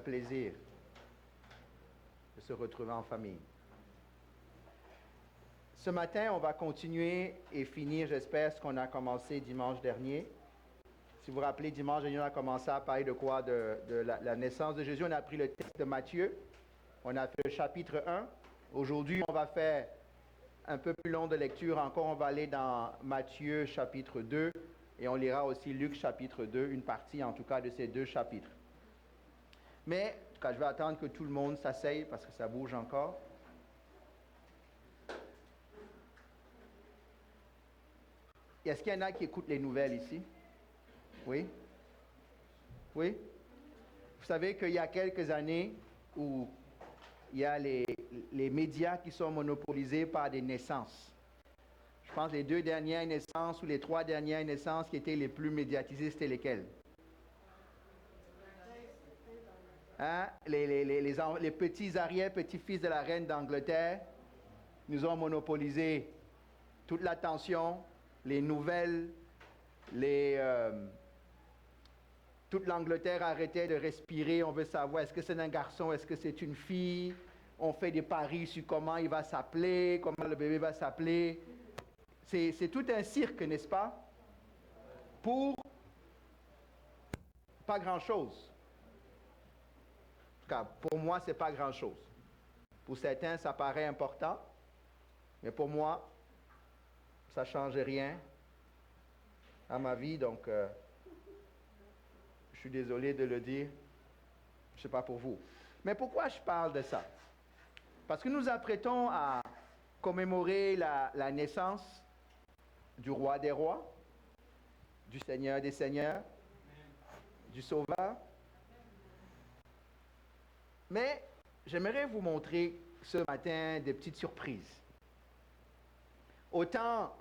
plaisir de se retrouver en famille. Ce matin, on va continuer et finir, j'espère, ce qu'on a commencé dimanche dernier. Si vous vous rappelez, dimanche dernier, on a commencé à parler de quoi? De la naissance de Jésus. On a pris le texte de Matthieu. On a fait le chapitre 1. Aujourd'hui, on va faire un peu plus long de lecture encore. On va aller dans Matthieu chapitre 2 et on lira aussi Luc chapitre 2, une partie en tout cas de ces deux chapitres. Mais, en tout cas, je vais attendre que tout le monde s'asseye parce que ça bouge encore. Est-ce qu'il y en a qui écoutent les nouvelles ici? Oui? Oui? Vous savez qu'il y a quelques années où il y a les médias qui sont monopolisés par des naissances. Je pense que les 2 dernières naissances ou les 3 dernières naissances qui étaient les plus médiatisées, c'était lesquelles? Hein? Les petits arrière-petits-fils de la reine d'Angleterre nous ont monopolisé toute l'attention, les nouvelles, toute l'Angleterre arrêtait de respirer. On veut savoir, est-ce que c'est un garçon, est-ce que c'est une fille? On fait des paris sur comment il va s'appeler, comment le bébé va s'appeler. C'est tout un cirque, n'est-ce pas? Pour pas grand-chose. En tout cas, pour moi, c'est pas grand-chose. Pour certains, ça paraît important, mais pour moi, ça ne change rien à ma vie, donc je suis désolé de le dire, je ne sais pas pour vous. Mais pourquoi je parle de ça? Parce que nous nous apprêtons à commémorer la naissance du roi des rois, du Seigneur des seigneurs, du Sauveur. Mais j'aimerais vous montrer ce matin des petites surprises. Autant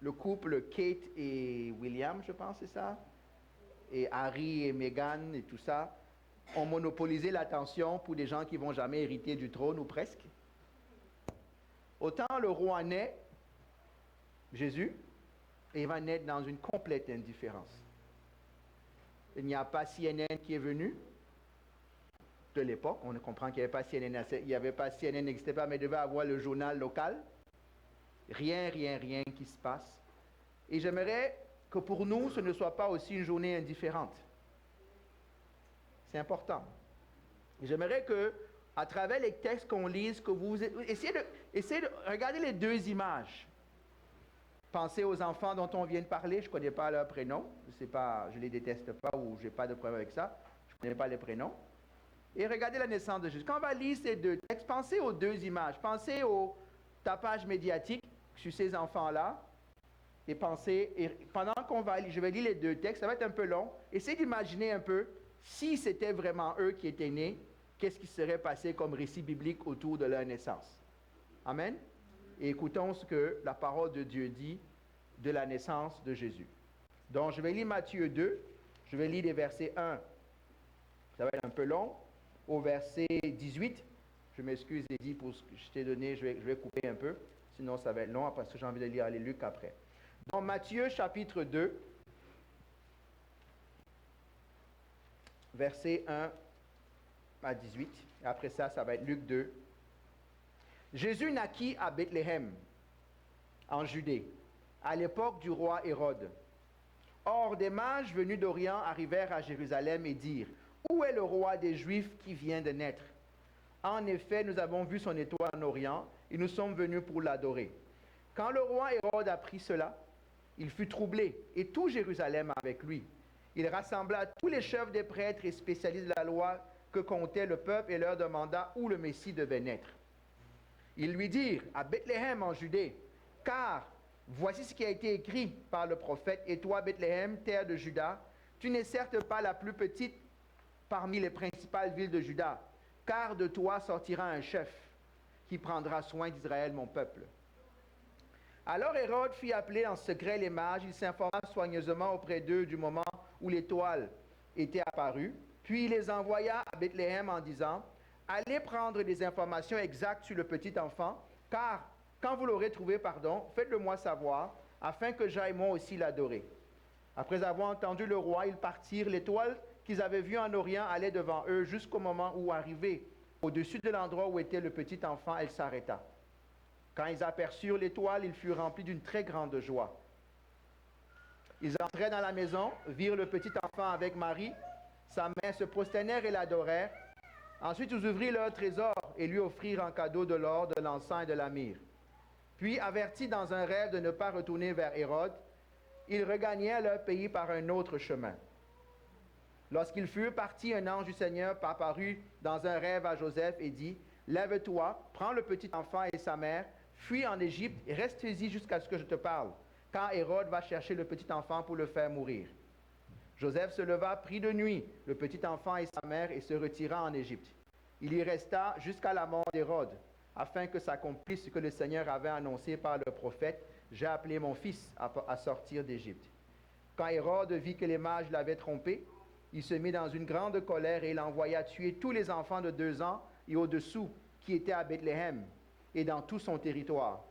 le couple Kate et William, je pense, c'est ça, et Harry et Meghan et tout ça, ont monopolisé l'attention pour des gens qui ne vont jamais hériter du trône ou presque. Autant le roi naît, Jésus, et il va naître dans une complète indifférence. Il n'y a pas CNN qui est venu de l'époque. On comprend qu'il n'y avait pas CNN, CNN n'existait pas, mais il devait avoir le journal local. Rien qui se passe. Et j'aimerais que pour nous, ce ne soit pas aussi une journée indifférente. C'est important. Et j'aimerais que, à travers les textes qu'on lise, que vous essayez de regarder les deux images. Pensez aux enfants dont on vient de parler. Je ne connais pas leur prénom. Je ne les déteste pas ou je n'ai pas de problème avec ça. Je ne connais pas les prénoms. Et regardez la naissance de Jésus. Quand on va lire ces deux textes, pensez aux deux images. Pensez au tapage médiatique sur ces enfants-là. Et pendant qu'on va lire, je vais lire les deux textes, ça va être un peu long. Essayez d'imaginer un peu, si c'était vraiment eux qui étaient nés, qu'est-ce qui serait passé comme récit biblique autour de leur naissance. Amen. Et écoutons ce que la parole de Dieu dit de la naissance de Jésus. Donc, je vais lire Matthieu 2, je vais lire les versets 1, ça va être un peu long, au verset 18. Je m'excuse, Eddie, pour ce que je t'ai donné, je vais couper un peu, sinon ça va être long, parce que j'ai envie de lire les Luc après. Donc, Matthieu chapitre 2, verset 1 à 18. Et après ça, ça va être Luc 2. Jésus naquit à Bethléem, en Judée, à l'époque du roi Hérode. Or, des mages venus d'Orient arrivèrent à Jérusalem et dirent: Où est le roi des Juifs qui vient de naître? En effet, nous avons vu son étoile en Orient et nous sommes venus pour l'adorer. Quand le roi Hérode apprit cela, il fut troublé et tout Jérusalem avec lui. Il rassembla tous les chefs des prêtres et spécialistes de la loi que comptait le peuple et leur demanda où le Messie devait naître. Ils lui dirent: à Bethléem en Judée, car voici ce qui a été écrit par le prophète: Et toi, Bethléem, terre de Juda, tu n'es certes pas la plus petite parmi les principales villes de Juda, car de toi sortira un chef qui prendra soin d'Israël, mon peuple. Alors Hérode fit appeler en secret les mages. Il s'informa soigneusement auprès d'eux du moment où l'étoile était apparue, puis il les envoya à Bethléem en disant: Allez prendre des informations exactes sur le petit enfant, car quand vous l'aurez trouvé, faites-le moi savoir, afin que j'aille moi aussi l'adorer. Après avoir entendu le roi, ils partirent. L'étoile qu'ils avaient vu en Orient allait devant eux jusqu'au moment où, arrivé au-dessus de l'endroit où était le petit enfant, elle s'arrêta. Quand ils aperçurent l'étoile, ils furent remplis d'une très grande joie. Ils entrèrent dans la maison, virent le petit enfant avec Marie, sa mère, se prosternèrent et l'adorèrent. Ensuite, ils ouvrirent leur trésor et lui offrirent en cadeau de l'or, de l'encens et de la myrrhe. Puis, avertis dans un rêve de ne pas retourner vers Hérode, ils regagnèrent leur pays par un autre chemin. Lorsqu'ils furent partis, un ange du Seigneur apparut dans un rêve à Joseph et dit, « Lève-toi, prends le petit enfant et sa mère, fuis en Égypte et reste-y jusqu'à ce que je te parle, car Hérode va chercher le petit enfant pour le faire mourir. » Joseph se leva, prit de nuit le petit enfant et sa mère et se retira en Égypte. Il y resta jusqu'à la mort d'Hérode, afin que s'accomplisse ce que le Seigneur avait annoncé par le prophète, « J'ai appelé mon fils à sortir d'Égypte. » Quand Hérode vit que les mages l'avaient trompé, il se mit dans une grande colère et il envoya tuer tous les enfants de 2 ans et au-dessous qui étaient à Bethléem et dans tout son territoire,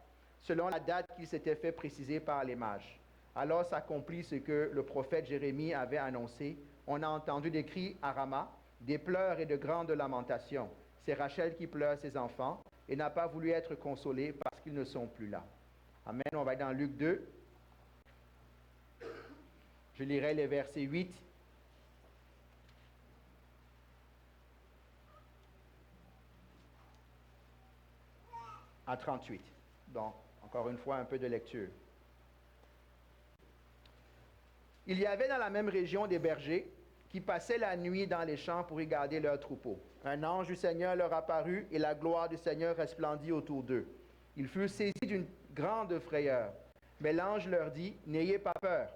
selon la date qu'il s'était fait préciser par les mages. Alors s'accomplit ce que le prophète Jérémie avait annoncé. On a entendu des cris à Rama, des pleurs et de grandes lamentations. C'est Rachel qui pleure ses enfants et n'a pas voulu être consolée parce qu'ils ne sont plus là. Amen. On va dans Luc 2. Je lirai les versets 8 à 38. Donc, encore une fois, un peu de lecture. Il y avait dans la même région des bergers qui passaient la nuit dans les champs pour y garder leurs troupeaux. Un ange du Seigneur leur apparut et la gloire du Seigneur resplendit autour d'eux. Ils furent saisis d'une grande frayeur. Mais l'ange leur dit, « N'ayez pas peur,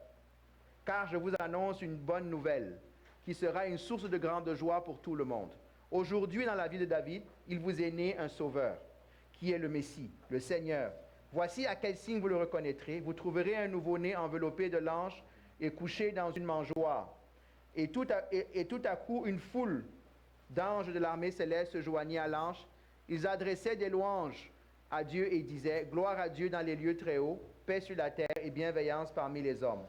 car je vous annonce une bonne nouvelle, qui sera une source de grande joie pour tout le monde. Aujourd'hui, dans la ville de David, il vous est né un sauveur, qui est le Messie, le Seigneur. Voici à quel signe vous le reconnaîtrez. Vous trouverez un nouveau-né enveloppé de langes et couché dans une mangeoire. » Et tout à coup, une foule d'anges de l'armée céleste se joignit à l'ange. Ils adressaient des louanges à Dieu et disaient, « Gloire à Dieu dans les lieux très hauts, paix sur la terre et bienveillance parmi les hommes. »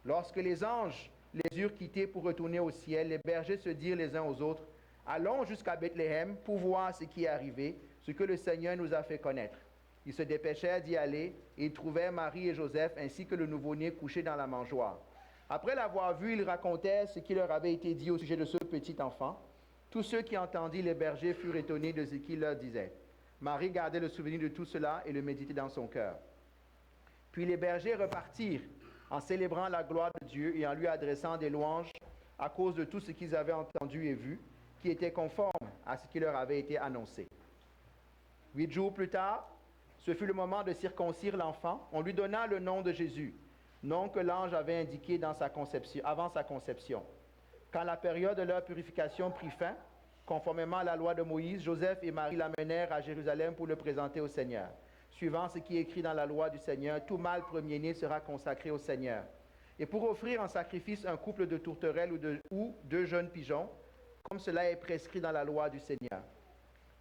Lorsque les anges les eurent quittés pour retourner au ciel, les bergers se dirent les uns aux autres, « Allons jusqu'à Bethléem pour voir ce qui est arrivé, ce que le Seigneur nous a fait connaître. » Ils se dépêchèrent d'y aller et ils trouvèrent Marie et Joseph ainsi que le nouveau-né couché dans la mangeoire. Après l'avoir vu, ils racontèrent ce qui leur avait été dit au sujet de ce petit enfant. Tous ceux qui entendirent les bergers furent étonnés de ce qu'il leur disait. Marie gardait le souvenir de tout cela et le méditait dans son cœur. Puis les bergers repartirent en célébrant la gloire de Dieu et en lui adressant des louanges à cause de tout ce qu'ils avaient entendu et vu, qui était conforme à ce qui leur avait été annoncé. 8 jours plus tard, ce fut le moment de circoncire l'enfant. On lui donna le nom de Jésus, nom que l'ange avait indiqué avant sa conception. Quand la période de leur purification prit fin, conformément à la loi de Moïse, Joseph et Marie l'amenèrent à Jérusalem pour le présenter au Seigneur. Suivant ce qui est écrit dans la loi du Seigneur, tout mâle premier-né sera consacré au Seigneur. Et pour offrir en sacrifice un couple de tourterelles ou 2 jeunes pigeons, comme cela est prescrit dans la loi du Seigneur.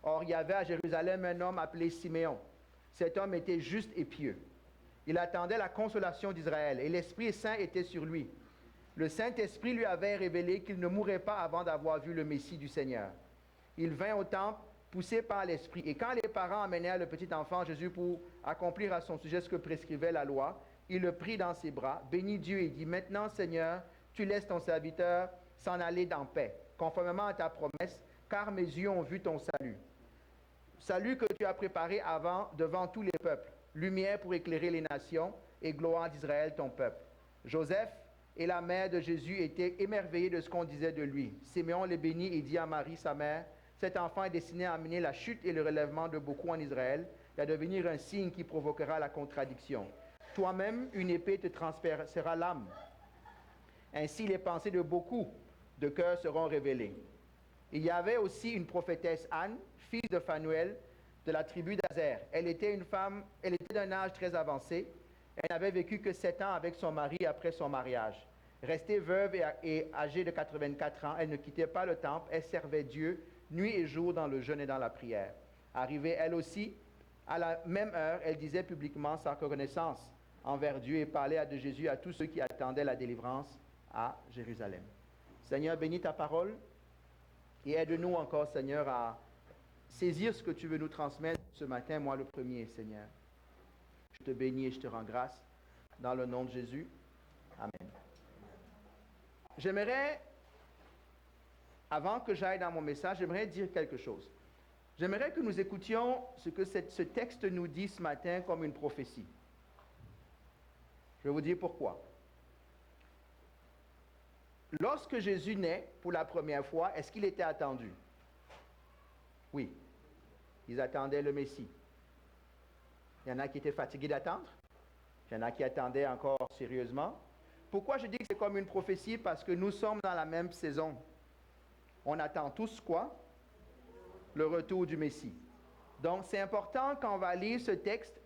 Or, il y avait à Jérusalem un homme appelé Siméon. Cet homme était juste et pieux. Il attendait la consolation d'Israël et l'Esprit Saint était sur lui. Le Saint-Esprit lui avait révélé qu'il ne mourrait pas avant d'avoir vu le Messie du Seigneur. Il vint au temple, poussé par l'Esprit. Et quand les parents amenèrent le petit enfant Jésus pour accomplir à son sujet ce que prescrivait la loi, il le prit dans ses bras, bénit Dieu et dit, « Maintenant, Seigneur, tu laisses ton serviteur s'en aller en paix, conformément à ta promesse, car mes yeux ont vu ton salut. Salut que tu as préparé devant tous les peuples, lumière pour éclairer les nations et gloire d'Israël ton peuple. » Joseph et la mère de Jésus étaient émerveillés de ce qu'on disait de lui. Siméon les bénit et dit à Marie, sa mère, « Cet enfant est destiné à amener la chute et le relèvement de beaucoup en Israël et à devenir un signe qui provoquera la contradiction. Toi-même, une épée te transpercera l'âme. Ainsi, les pensées de beaucoup de cœurs seront révélées. » Il y avait aussi une prophétesse Anne, fille de Phanuel, de la tribu d'Azer. Elle était d'un âge très avancé. Elle n'avait vécu que 7 ans avec son mari après son mariage. Restée veuve et âgée de 84 ans, elle ne quittait pas le temple, elle servait Dieu nuit et jour dans le jeûne et dans la prière. Arrivée elle aussi, à la même heure, elle disait publiquement sa reconnaissance envers Dieu et parlait de Jésus à tous ceux qui attendaient la délivrance à Jérusalem. Seigneur, bénis ta parole et aide-nous encore, Seigneur, à saisir ce que tu veux nous transmettre ce matin, moi le premier, Seigneur. Je te bénis et je te rends grâce dans le nom de Jésus. Amen. J'aimerais, avant que j'aille dans mon message, j'aimerais dire quelque chose. J'aimerais que nous écoutions ce que ce texte nous dit ce matin comme une prophétie. Je vais vous dire pourquoi. Lorsque Jésus naît pour la première fois, est-ce qu'il était attendu? Oui. Ils attendaient le Messie. Il y en a qui étaient fatigués d'attendre. Il y en a qui attendaient encore sérieusement. Pourquoi je dis que c'est comme une prophétie? Parce que nous sommes dans la même saison. On attend tous quoi? Le retour du Messie. Donc, c'est important quand on va lire ce texte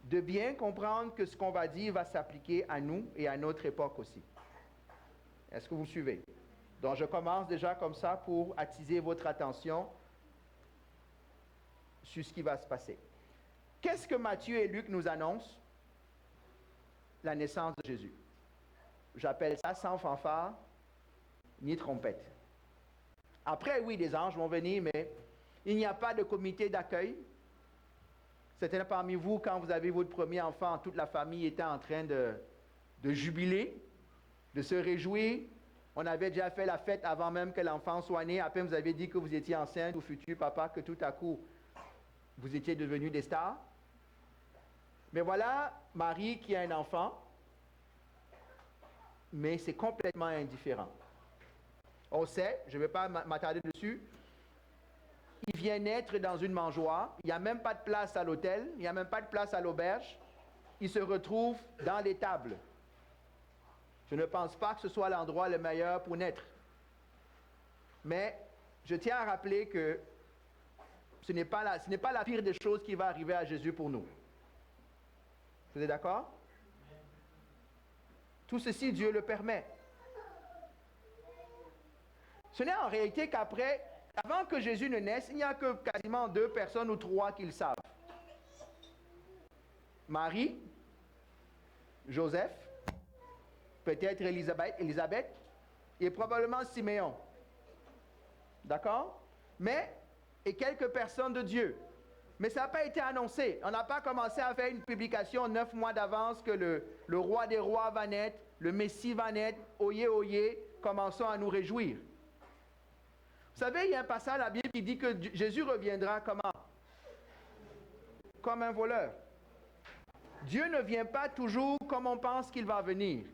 de bien comprendre que ce qu'on va dire va s'appliquer à nous et à notre époque aussi. Est-ce que vous suivez? Donc, je commence déjà comme ça pour attiser votre attention sur ce qui va se passer. Qu'est-ce que Matthieu et Luc nous annoncent? La naissance de Jésus. J'appelle ça sans fanfare ni trompette. Après, oui, des anges vont venir, mais il n'y a pas de comité d'accueil. Certains parmi vous, quand vous avez votre premier enfant, toute la famille était en train de jubiler, de se réjouir. On avait déjà fait la fête avant même que l'enfant soit né. À peine vous avez dit que vous étiez enceinte ou futur papa, que tout à coup, vous étiez devenus des stars. Mais voilà Marie qui a un enfant, mais c'est complètement indifférent. On sait, je ne vais pas m'attarder dessus, il vient naître dans une mangeoire, il n'y a même pas de place à l'hôtel, il n'y a même pas de place à l'auberge, il se retrouve dans l'étable. Je ne pense pas que ce soit l'endroit le meilleur pour naître. Mais je tiens à rappeler que ce n'est pas la pire des choses qui va arriver à Jésus pour nous. Vous êtes d'accord? Tout ceci, Dieu le permet. Ce n'est en réalité qu'après, avant que Jésus ne naisse, il n'y a que quasiment 2 personnes ou 3 qui le savent. Marie, Joseph, peut-être Élisabeth, et probablement Siméon. D'accord? Et quelques personnes de Dieu. Mais ça n'a pas été annoncé. On n'a pas commencé à faire une publication 9 mois d'avance que le roi des rois va naître, le Messie va naître, oyez, oyez, commençons à nous réjouir. Vous savez, il y a un passage dans la Bible qui dit que Jésus reviendra comment? Comme un voleur. Dieu ne vient pas toujours comme on pense qu'il va venir.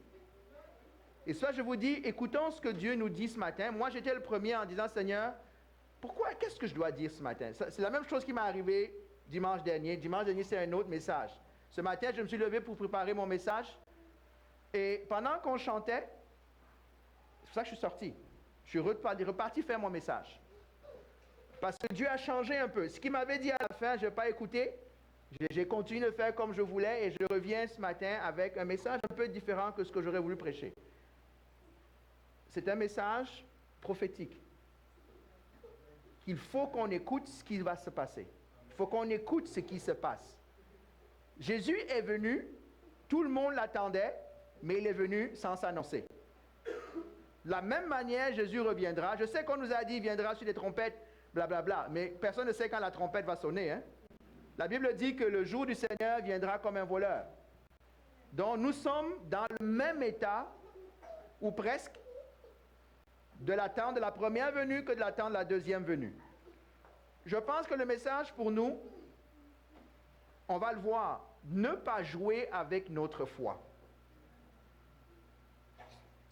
Et ça, je vous dis, écoutons ce que Dieu nous dit ce matin. Moi, j'étais le premier en disant, Seigneur, qu'est-ce que je dois dire ce matin? C'est la même chose qui m'est arrivé dimanche dernier. Dimanche dernier, c'est un autre message. Ce matin, je me suis levé pour préparer mon message. Et pendant qu'on chantait, c'est pour ça que je suis sorti. Je suis reparti faire mon message. Parce que Dieu a changé un peu. Ce qu'il m'avait dit à la fin, je n'ai pas écouté. J'ai continué de faire comme je voulais et je reviens ce matin avec un message un peu différent que ce que j'aurais voulu prêcher. C'est un message prophétique. Il faut qu'on écoute ce qui va se passer. Il faut qu'on écoute ce qui se passe. Jésus est venu, tout le monde l'attendait, mais il est venu sans s'annoncer. De la même manière, Jésus reviendra. Je sais qu'on nous a dit qu'il viendra sur des trompettes, blablabla, mais personne ne sait quand la trompette va sonner. Hein? La Bible dit que le jour du Seigneur viendra comme un voleur. Donc nous sommes dans le même état, ou presque, de l'attente de la première venue que de l'attente de la deuxième venue. Je pense que le message pour nous, on va le voir, ne pas jouer avec notre foi.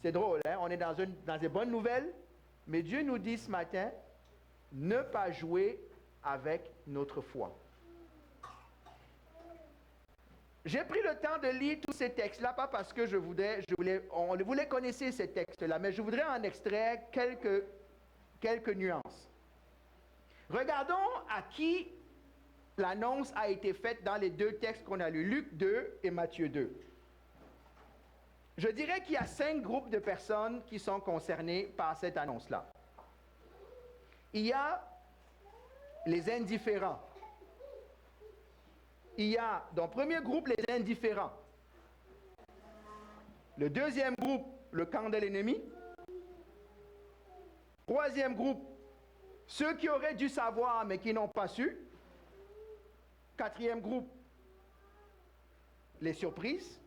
C'est drôle, hein? On est dans des bonnes nouvelles, mais Dieu nous dit ce matin, ne pas jouer avec notre foi. J'ai pris le temps de lire tous ces textes-là, pas parce que vous les connaissez ces textes-là, mais je voudrais en extraire quelques nuances. Regardons à qui l'annonce a été faite dans les 2 textes qu'on a lus, Luc 2 et Matthieu 2. Je dirais qu'il y a 5 groupes de personnes qui sont concernées par cette annonce-là. Il y a les indifférents. Il y a, dans le premier groupe, les indifférents. Le deuxième groupe, le camp de l'ennemi. Troisième groupe, ceux qui auraient dû savoir mais qui n'ont pas su. Quatrième groupe, les surprises.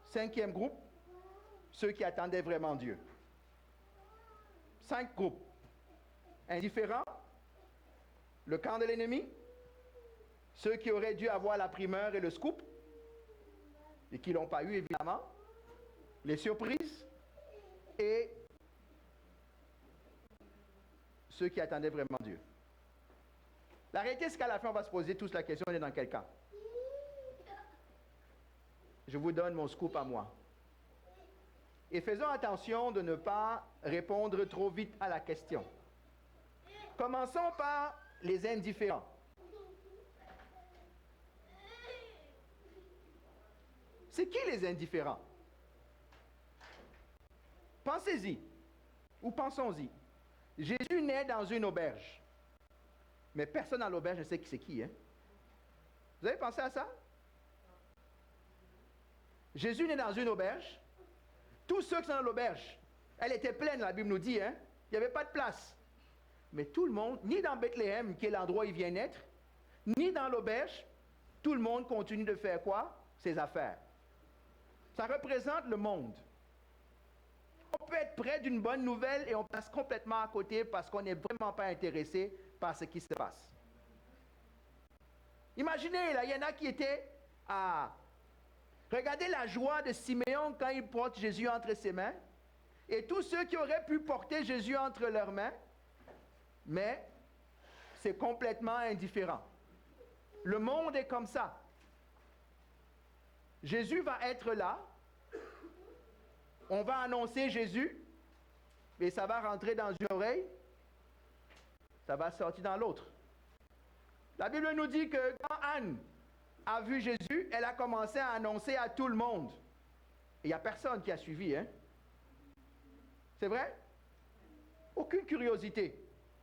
Cinquième groupe, ceux qui attendaient vraiment Dieu. 5 groupes. Indifférents, le camp de l'ennemi, ceux qui auraient dû avoir la primeur et le scoop, et qui ne l'ont pas eu évidemment, les surprises, et ceux qui attendaient vraiment Dieu. La réalité, c'est qu'à la fin, on va se poser tous la question, on est dans quel camp? Je vous donne mon scoop à moi. Et faisons attention de ne pas répondre trop vite à la question. Commençons par les indifférents. C'est qui les indifférents? Pensez-y, ou pensons-y. Jésus naît dans une auberge. Mais personne à l'auberge ne sait qui c'est qui, hein? Vous avez pensé à ça? Jésus naît dans une auberge. Tous ceux qui sont dans l'auberge, elle était pleine, la Bible nous dit, hein? Il n'y avait pas de place. Mais tout le monde, ni dans Bethléem, qui est l'endroit où il vient naître, ni dans l'auberge, tout le monde continue de faire quoi? Ses affaires. Ça représente le monde. On peut être près d'une bonne nouvelle et on passe complètement à côté parce qu'on n'est vraiment pas intéressé par ce qui se passe. Imaginez, là, il y en a qui étaient à... Regardez la joie de Siméon quand il porte Jésus entre ses mains. Et tous ceux qui auraient pu porter Jésus entre leurs mains, mais c'est complètement indifférent. Le monde est comme ça. Jésus va être là. On va annoncer Jésus, mais ça va rentrer dans une oreille, ça va sortir dans l'autre. La Bible nous dit que quand Anne a vu Jésus, elle a commencé à annoncer à tout le monde. Et il n'y a personne qui a suivi, hein? C'est vrai? Aucune curiosité.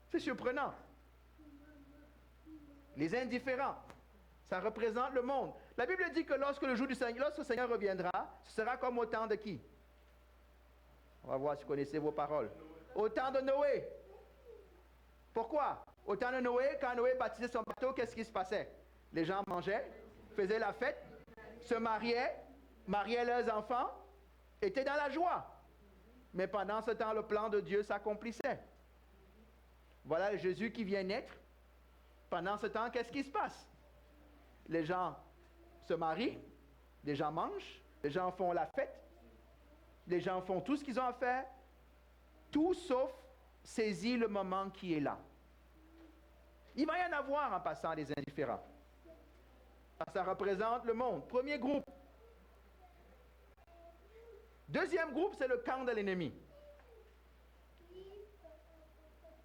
C'est surprenant. Les indifférents, ça représente le monde. La Bible dit que lorsque le Seigneur reviendra, ce sera comme au temps de qui? On va voir si vous connaissez vos paroles. Au temps de Noé. Pourquoi? Au temps de Noé, quand Noé baptisait son bateau, qu'est-ce qui se passait? Les gens mangeaient, faisaient la fête, se mariaient leurs enfants, étaient dans la joie. Mais pendant ce temps, le plan de Dieu s'accomplissait. Voilà Jésus qui vient naître. Pendant ce temps, qu'est-ce qui se passe? Les gens se marient, les gens mangent, les gens font la fête, les gens font tout ce qu'ils ont à faire, tout sauf saisir le moment qui est là. Il va y en avoir en passant des indifférents. Ça représente le monde. Premier groupe. Deuxième groupe, c'est le camp de l'ennemi.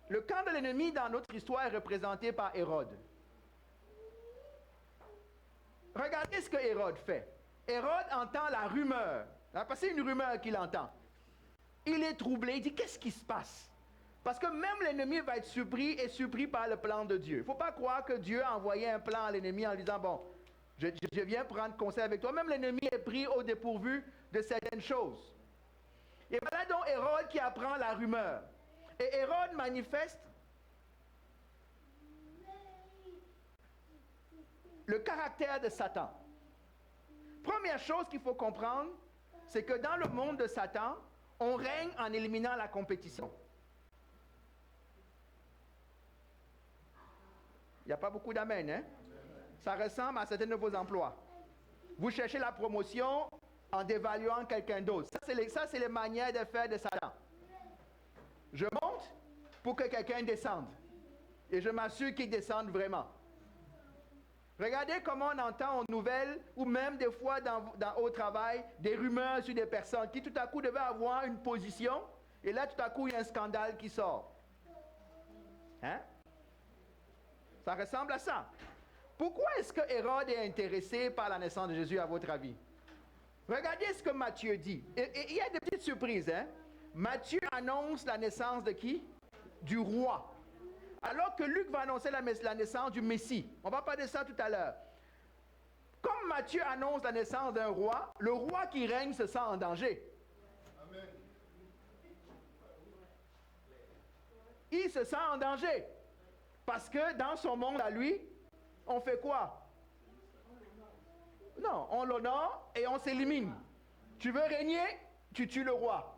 Le camp de l'ennemi dans notre histoire est représenté par Hérode. Regardez ce que Hérode fait. Hérode entend la rumeur. Parce que c'est une rumeur qu'il entend. Il est troublé, il dit qu'est-ce qui se passe? Parce que même l'ennemi va être surpris par le plan de Dieu. Il ne faut pas croire que Dieu a envoyé un plan à l'ennemi en lui disant bon, je viens prendre conseil avec toi. Même l'ennemi est pris au dépourvu de certaines choses. Et voilà donc Hérode qui apprend la rumeur. Et Hérode manifeste le caractère de Satan. Première chose qu'il faut comprendre, c'est que dans le monde de Satan, on règne en éliminant la compétition. Il n'y a pas beaucoup d'amen, hein? Ça ressemble à certains de vos emplois. Vous cherchez la promotion en dévaluant quelqu'un d'autre. Ça, c'est les manières de faire de Satan. Je monte pour que quelqu'un descende. Et je m'assure qu'il descende vraiment. Regardez comment on entend aux nouvelles, ou même des fois au travail, des rumeurs sur des personnes qui tout à coup devaient avoir une position, et là tout à coup il y a un scandale qui sort. Hein? Ça ressemble à ça. Pourquoi est-ce que Hérode est intéressé par la naissance de Jésus à votre avis? Regardez ce que Matthieu dit. Et il y a des petites surprises, hein? Matthieu annonce la naissance de qui? Du roi. Alors que Luc va annoncer la naissance du Messie. On va parler de ça tout à l'heure. Comme Matthieu annonce la naissance d'un roi, le roi qui règne se sent en danger. Amen. il se sent en danger. Parce que dans son monde à lui, on fait quoi? Non, on l'honore et on s'élimine. Tu veux régner, tu tues le roi.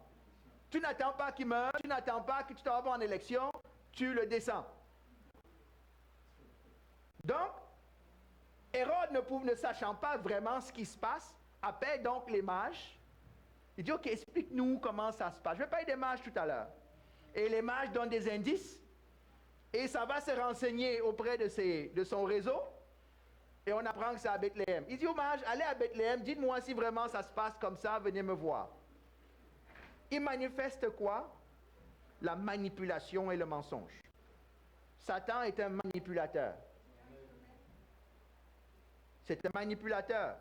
Tu n'attends pas qu'il meure, tu n'attends pas que tu t'en vas en élection, tu le descends. Donc, Hérode ne sachant pas vraiment ce qui se passe, appelle donc les mages. Il dit, ok, explique-nous comment ça se passe. Je vais parler des mages tout à l'heure. Et les mages donnent des indices. Et ça va se renseigner auprès de son réseau. Et on apprend que c'est à Bethléem. Il dit aux mages, allez à Bethléem, dites-moi si vraiment ça se passe comme ça, venez me voir. Il manifeste quoi? La manipulation et le mensonge. Satan est un manipulateur. C'est un manipulateur.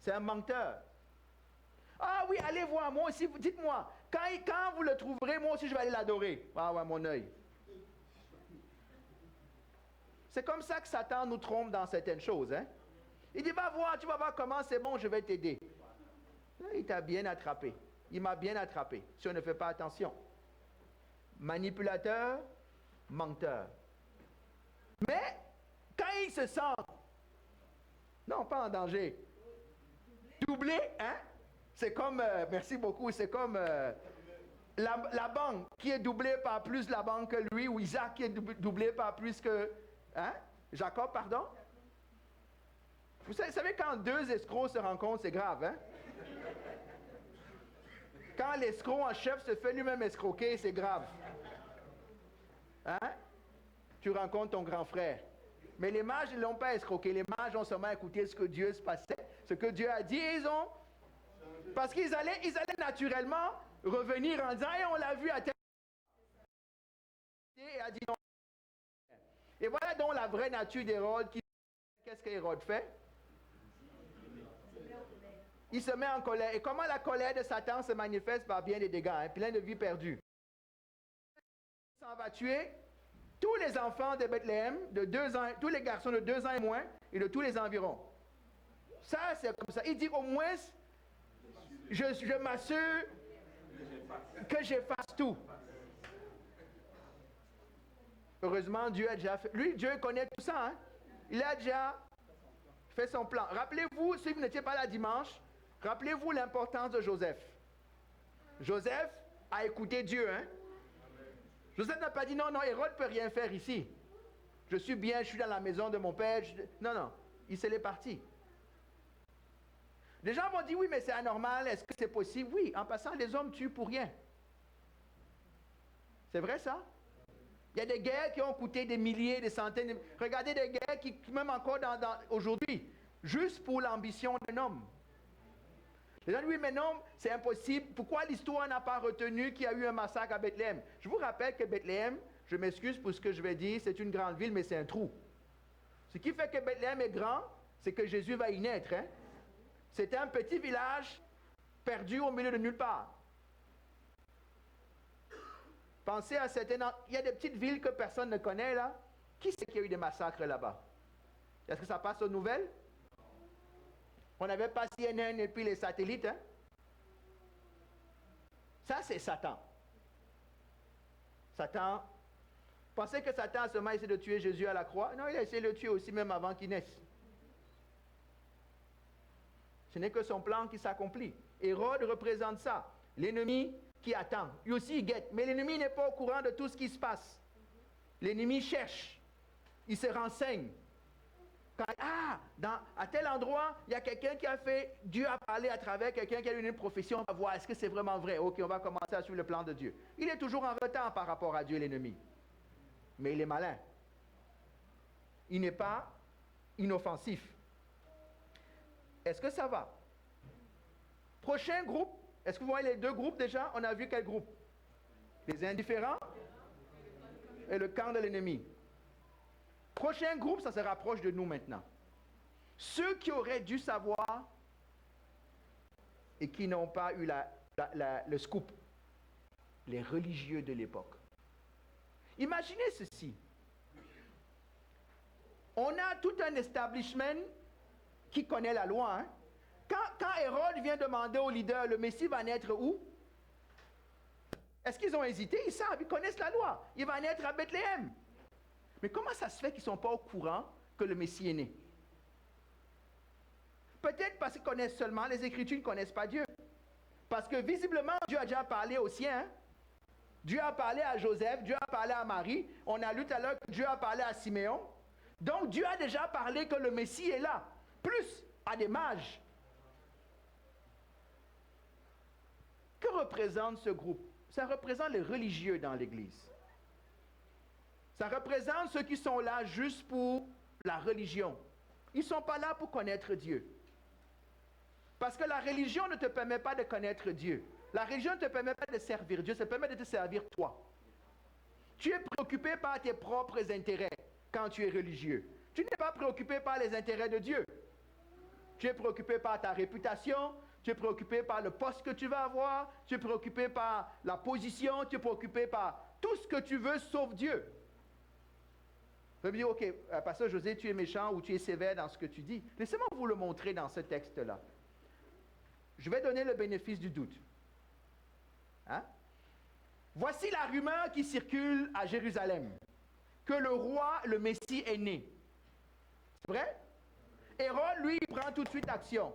C'est un menteur. Ah oui, allez voir, moi aussi, dites-moi, quand vous le trouverez, moi aussi je vais aller l'adorer. Ah ouais, mon œil. C'est comme ça que Satan nous trompe dans certaines choses. Hein? Il dit, va voir, tu vas voir comment c'est bon, je vais t'aider. Il t'a bien attrapé. Il m'a bien attrapé, si on ne fait pas attention. Manipulateur, menteur. Mais, quand il se sent, non, pas en danger, doublé, hein? C'est comme, merci beaucoup, c'est comme la banque qui est doublée par plus la banque que lui, ou Isaac qui est doublé par plus que, hein? Jacob, pardon. Vous savez, quand deux escrocs se rencontrent, c'est grave, hein? Quand l'escroc en chef se fait lui-même escroquer, c'est grave. Hein? Tu rencontres ton grand frère. Mais les mages ne l'ont pas escroqué. Les mages ont seulement écouté ce que Dieu se passait, ce que Dieu a dit, et ils ont... Parce qu'ils allaient naturellement revenir en disant, on l'a vu à tel... Et a dit non. Et voilà donc la vraie nature d'Hérode. Qu'est-ce qu'Hérode fait? Il se met en colère. Et comment la colère de Satan se manifeste par bien des dégâts, hein, plein de vies perdues. Il s'en va tuer tous les enfants de Bethléem, de 2 ans, tous les garçons de 2 ans et moins, et de tous les environs. Ça, c'est comme ça. Il dit au moins, je m'assure que j'efface tout. Heureusement, Dieu a déjà fait. Lui, Dieu connaît tout ça. Hein? Il a déjà fait son plan. Rappelez-vous, si vous n'étiez pas là dimanche, rappelez-vous l'importance de Joseph. Joseph a écouté Dieu. Hein? Joseph n'a pas dit non, Hérode ne peut rien faire ici. Je suis bien, je suis dans la maison de mon père. Non, il s'est parti. Les gens vont dire oui, mais c'est anormal, est-ce que c'est possible? Oui, en passant, les hommes tuent pour rien. C'est vrai ça? Il y a des guerres qui ont coûté des milliers, des centaines. Regardez des guerres qui, même encore aujourd'hui, juste pour l'ambition d'un homme. Les gens disent oui, mais non, c'est impossible. Pourquoi l'histoire n'a pas retenu qu'il y a eu un massacre à Bethléem? Je vous rappelle que Bethléem, je m'excuse pour ce que je vais dire, c'est une grande ville, mais c'est un trou. Ce qui fait que Bethléem est grand, c'est que Jésus va y naître. Hein? C'était un petit village perdu au milieu de nulle part. Pensez à certaines... Il y a des petites villes que personne ne connaît là. Qui c'est qu'il y a eu des massacres là-bas? Est-ce que ça passe aux nouvelles? On n'avait pas CNN et puis les satellites. Hein? Ça, c'est Satan. Satan... Pensez que Satan a seulement essayé de tuer Jésus à la croix? Non, il a essayé de le tuer aussi même avant qu'il naisse. Ce n'est que son plan qui s'accomplit. Hérode représente ça. L'ennemi qui attend. Lui aussi, il guette. Mais l'ennemi n'est pas au courant de tout ce qui se passe. L'ennemi cherche. Il se renseigne. À tel endroit, il y a quelqu'un qui a fait... Dieu a parlé à travers quelqu'un qui a eu une prophétie. On va voir, est-ce que c'est vraiment vrai? Ok, on va commencer à suivre le plan de Dieu. Il est toujours en retard par rapport à Dieu, l'ennemi. Mais il est malin. Il n'est pas inoffensif. Est-ce que ça va? Prochain groupe, est-ce que vous voyez les 2 groupes déjà? On a vu quel groupe? Les indifférents et le camp de l'ennemi. Prochain groupe, ça se rapproche de nous maintenant. Ceux qui auraient dû savoir et qui n'ont pas eu le scoop. Les religieux de l'époque. Imaginez ceci. On a tout un establishment qui connaît la loi. Hein? Quand Hérode vient demander au leader, le Messie va naître où? Est-ce qu'ils ont hésité? Ils savent, ils connaissent la loi. Il va naître à Bethléem. Mais comment ça se fait qu'ils ne sont pas au courant que le Messie est né? Peut-être parce qu'ils connaissent seulement les Écritures, ils ne connaissent pas Dieu. Parce que visiblement, Dieu a déjà parlé aux siens. Hein? Dieu a parlé à Joseph, Dieu a parlé à Marie. On a lu tout à l'heure que Dieu a parlé à Siméon. Donc Dieu a déjà parlé que le Messie est là. Plus à des mages. Que représente ce groupe? Ça représente les religieux dans l'Église. Ça représente ceux qui sont là juste pour la religion. Ils ne sont pas là pour connaître Dieu. Parce que la religion ne te permet pas de connaître Dieu. La religion ne te permet pas de servir Dieu, ça te permet de te servir toi. Tu es préoccupé par tes propres intérêts quand tu es religieux. Tu n'es pas préoccupé par les intérêts de Dieu. Tu es préoccupé par ta réputation, tu es préoccupé par le poste que tu vas avoir, tu es préoccupé par la position, tu es préoccupé par tout ce que tu veux sauf Dieu. Vous me dire, ok, pasteur José, tu es méchant ou tu es sévère dans ce que tu dis. Laissez-moi vous le montrer dans ce texte-là. Je vais donner le bénéfice du doute. Hein? Voici la rumeur qui circule à Jérusalem, que le roi, le Messie, est né. C'est vrai? Hérode, lui, il prend tout de suite action.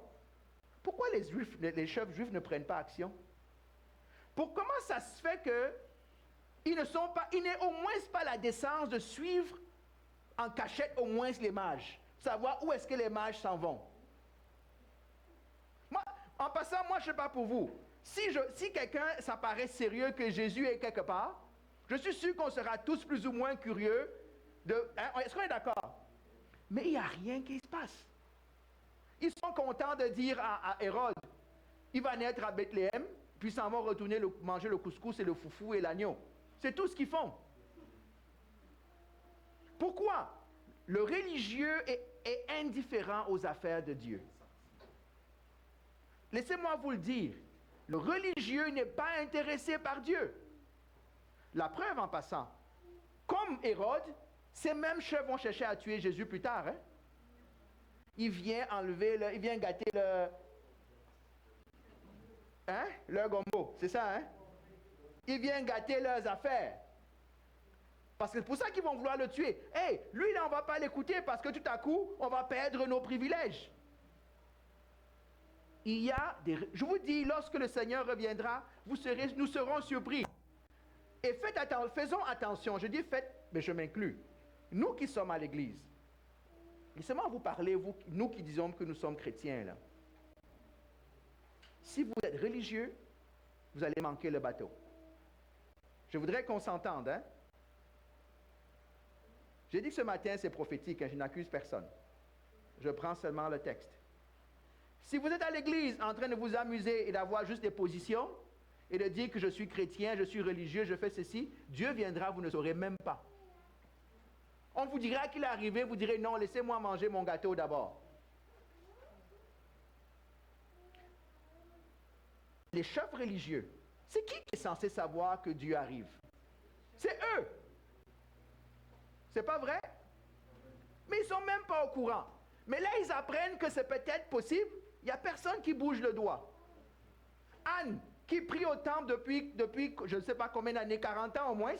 Pourquoi les chefs juifs ne prennent pas action? Comment ça se fait qu'ils n'aient au moins pas la décence de suivre en cachette au moins les mages, savoir où est-ce que les mages s'en vont? Moi, en passant, moi, je ne sais pas pour vous. Si quelqu'un, ça paraît sérieux que Jésus est quelque part, je suis sûr qu'on sera tous plus ou moins curieux est-ce qu'on est d'accord? Mais il n'y a rien qui se passe. Ils sont contents de dire à Hérode, il va naître à Bethléem, puis ils s'en vont retourner manger le couscous et le foufou et l'agneau. C'est tout ce qu'ils font. Pourquoi? Le religieux est indifférent aux affaires de Dieu. Laissez-moi vous le dire. Le religieux n'est pas intéressé par Dieu. La preuve en passant, comme Hérode, ces mêmes chefs vont chercher à tuer Jésus plus tard. Hein? Il vient gâter leur gombo, c'est ça, hein? Il vient gâter leurs affaires. Parce que c'est pour ça qu'ils vont vouloir le tuer. Hey, lui là, on ne va pas l'écouter parce que tout à coup, on va perdre nos privilèges. Je vous dis, lorsque le Seigneur reviendra, nous serons surpris. Et faisons attention, je dis faites, mais je m'inclus. Nous qui sommes à l'église, laissez-moi vous parler, nous qui disons que nous sommes chrétiens, là. Si vous êtes religieux, vous allez manquer le bateau. Je voudrais qu'on s'entende, hein? J'ai dit que ce matin, c'est prophétique, hein, je n'accuse personne. Je prends seulement le texte. Si vous êtes à l'église en train de vous amuser et d'avoir juste des positions et de dire que je suis chrétien, je suis religieux, je fais ceci, Dieu viendra, vous ne saurez même pas. On vous dira qu'il est arrivé, vous direz non, laissez-moi manger mon gâteau d'abord. Les chefs religieux, c'est qui est censé savoir que Dieu arrive? C'est eux. C'est pas vrai? Mais ils ne sont même pas au courant. Mais là, ils apprennent que c'est peut-être possible. Il n'y a personne qui bouge le doigt. Anne, qui prie au temple depuis je ne sais pas combien d'années, 40 ans au moins,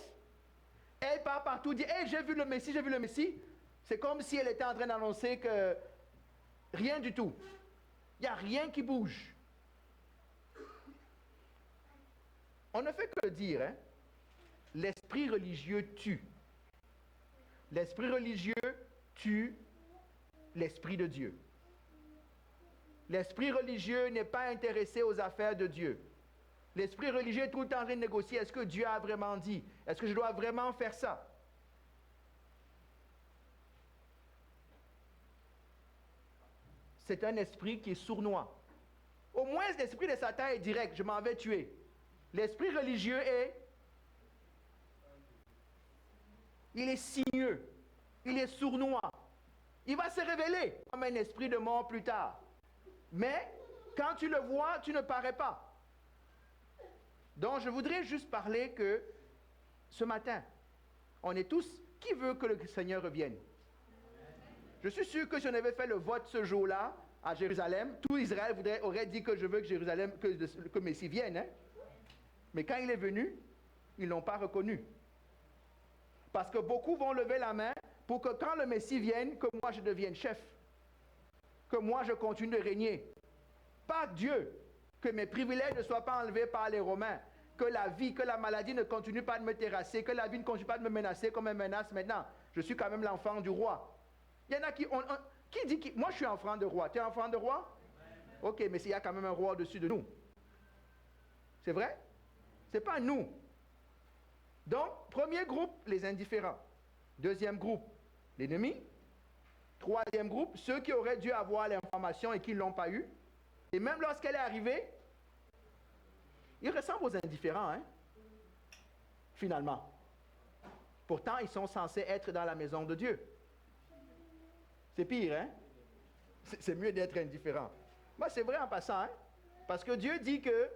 elle part partout, dit, hey, j'ai vu le Messie, j'ai vu le Messie. C'est comme si elle était en train d'annoncer que rien du tout. Il n'y a rien qui bouge. On ne fait que le dire, hein? L'esprit religieux tue. L'esprit religieux tue l'esprit de Dieu. L'esprit religieux n'est pas intéressé aux affaires de Dieu. L'esprit religieux est tout le temps en train de négocier. Est-ce que Dieu a vraiment dit? Est-ce que je dois vraiment faire ça? C'est un esprit qui est sournois. Au moins, l'esprit de Satan est direct. Je m'en vais tuer. L'esprit religieux il est sinueux. Il est sournois. Il va se révéler comme un esprit de mort plus tard. Mais, quand tu le vois, tu ne parais pas. Donc, je voudrais juste parler que, ce matin, on est tous, qui veut que le Seigneur revienne? Je suis sûr que si on avait fait le vote ce jour-là, à Jérusalem, tout Israël aurait dit que je veux que Jérusalem, que le Messie vienne. Hein? Mais quand il est venu, ils ne l'ont pas reconnu. Parce que beaucoup vont lever la main pour que quand le Messie vienne, que moi je devienne chef. Que moi je continue de régner. Pas Dieu. Que mes privilèges ne soient pas enlevés par les Romains. Que la vie, que la maladie ne continue pas de me terrasser. Que la vie ne continue pas de me menacer comme elle menace maintenant. Je suis quand même l'enfant du roi. Il y en a qui dit, moi je suis enfant de roi. Tu es enfant de roi? Ok, mais il y a quand même un roi au-dessus de nous. C'est vrai? Ce n'est pas nous. Donc, premier groupe, les indifférents. Deuxième groupe, l'ennemi. Troisième groupe, ceux qui auraient dû avoir l'information et qui ne l'ont pas eu. Et même lorsqu'elle est arrivée, ils ressemblent aux indifférents, hein? Finalement. Pourtant, ils sont censés être dans la maison de Dieu. C'est pire, hein? C'est mieux d'être indifférent. Moi, c'est vrai en passant, hein? Parce que Dieu dit que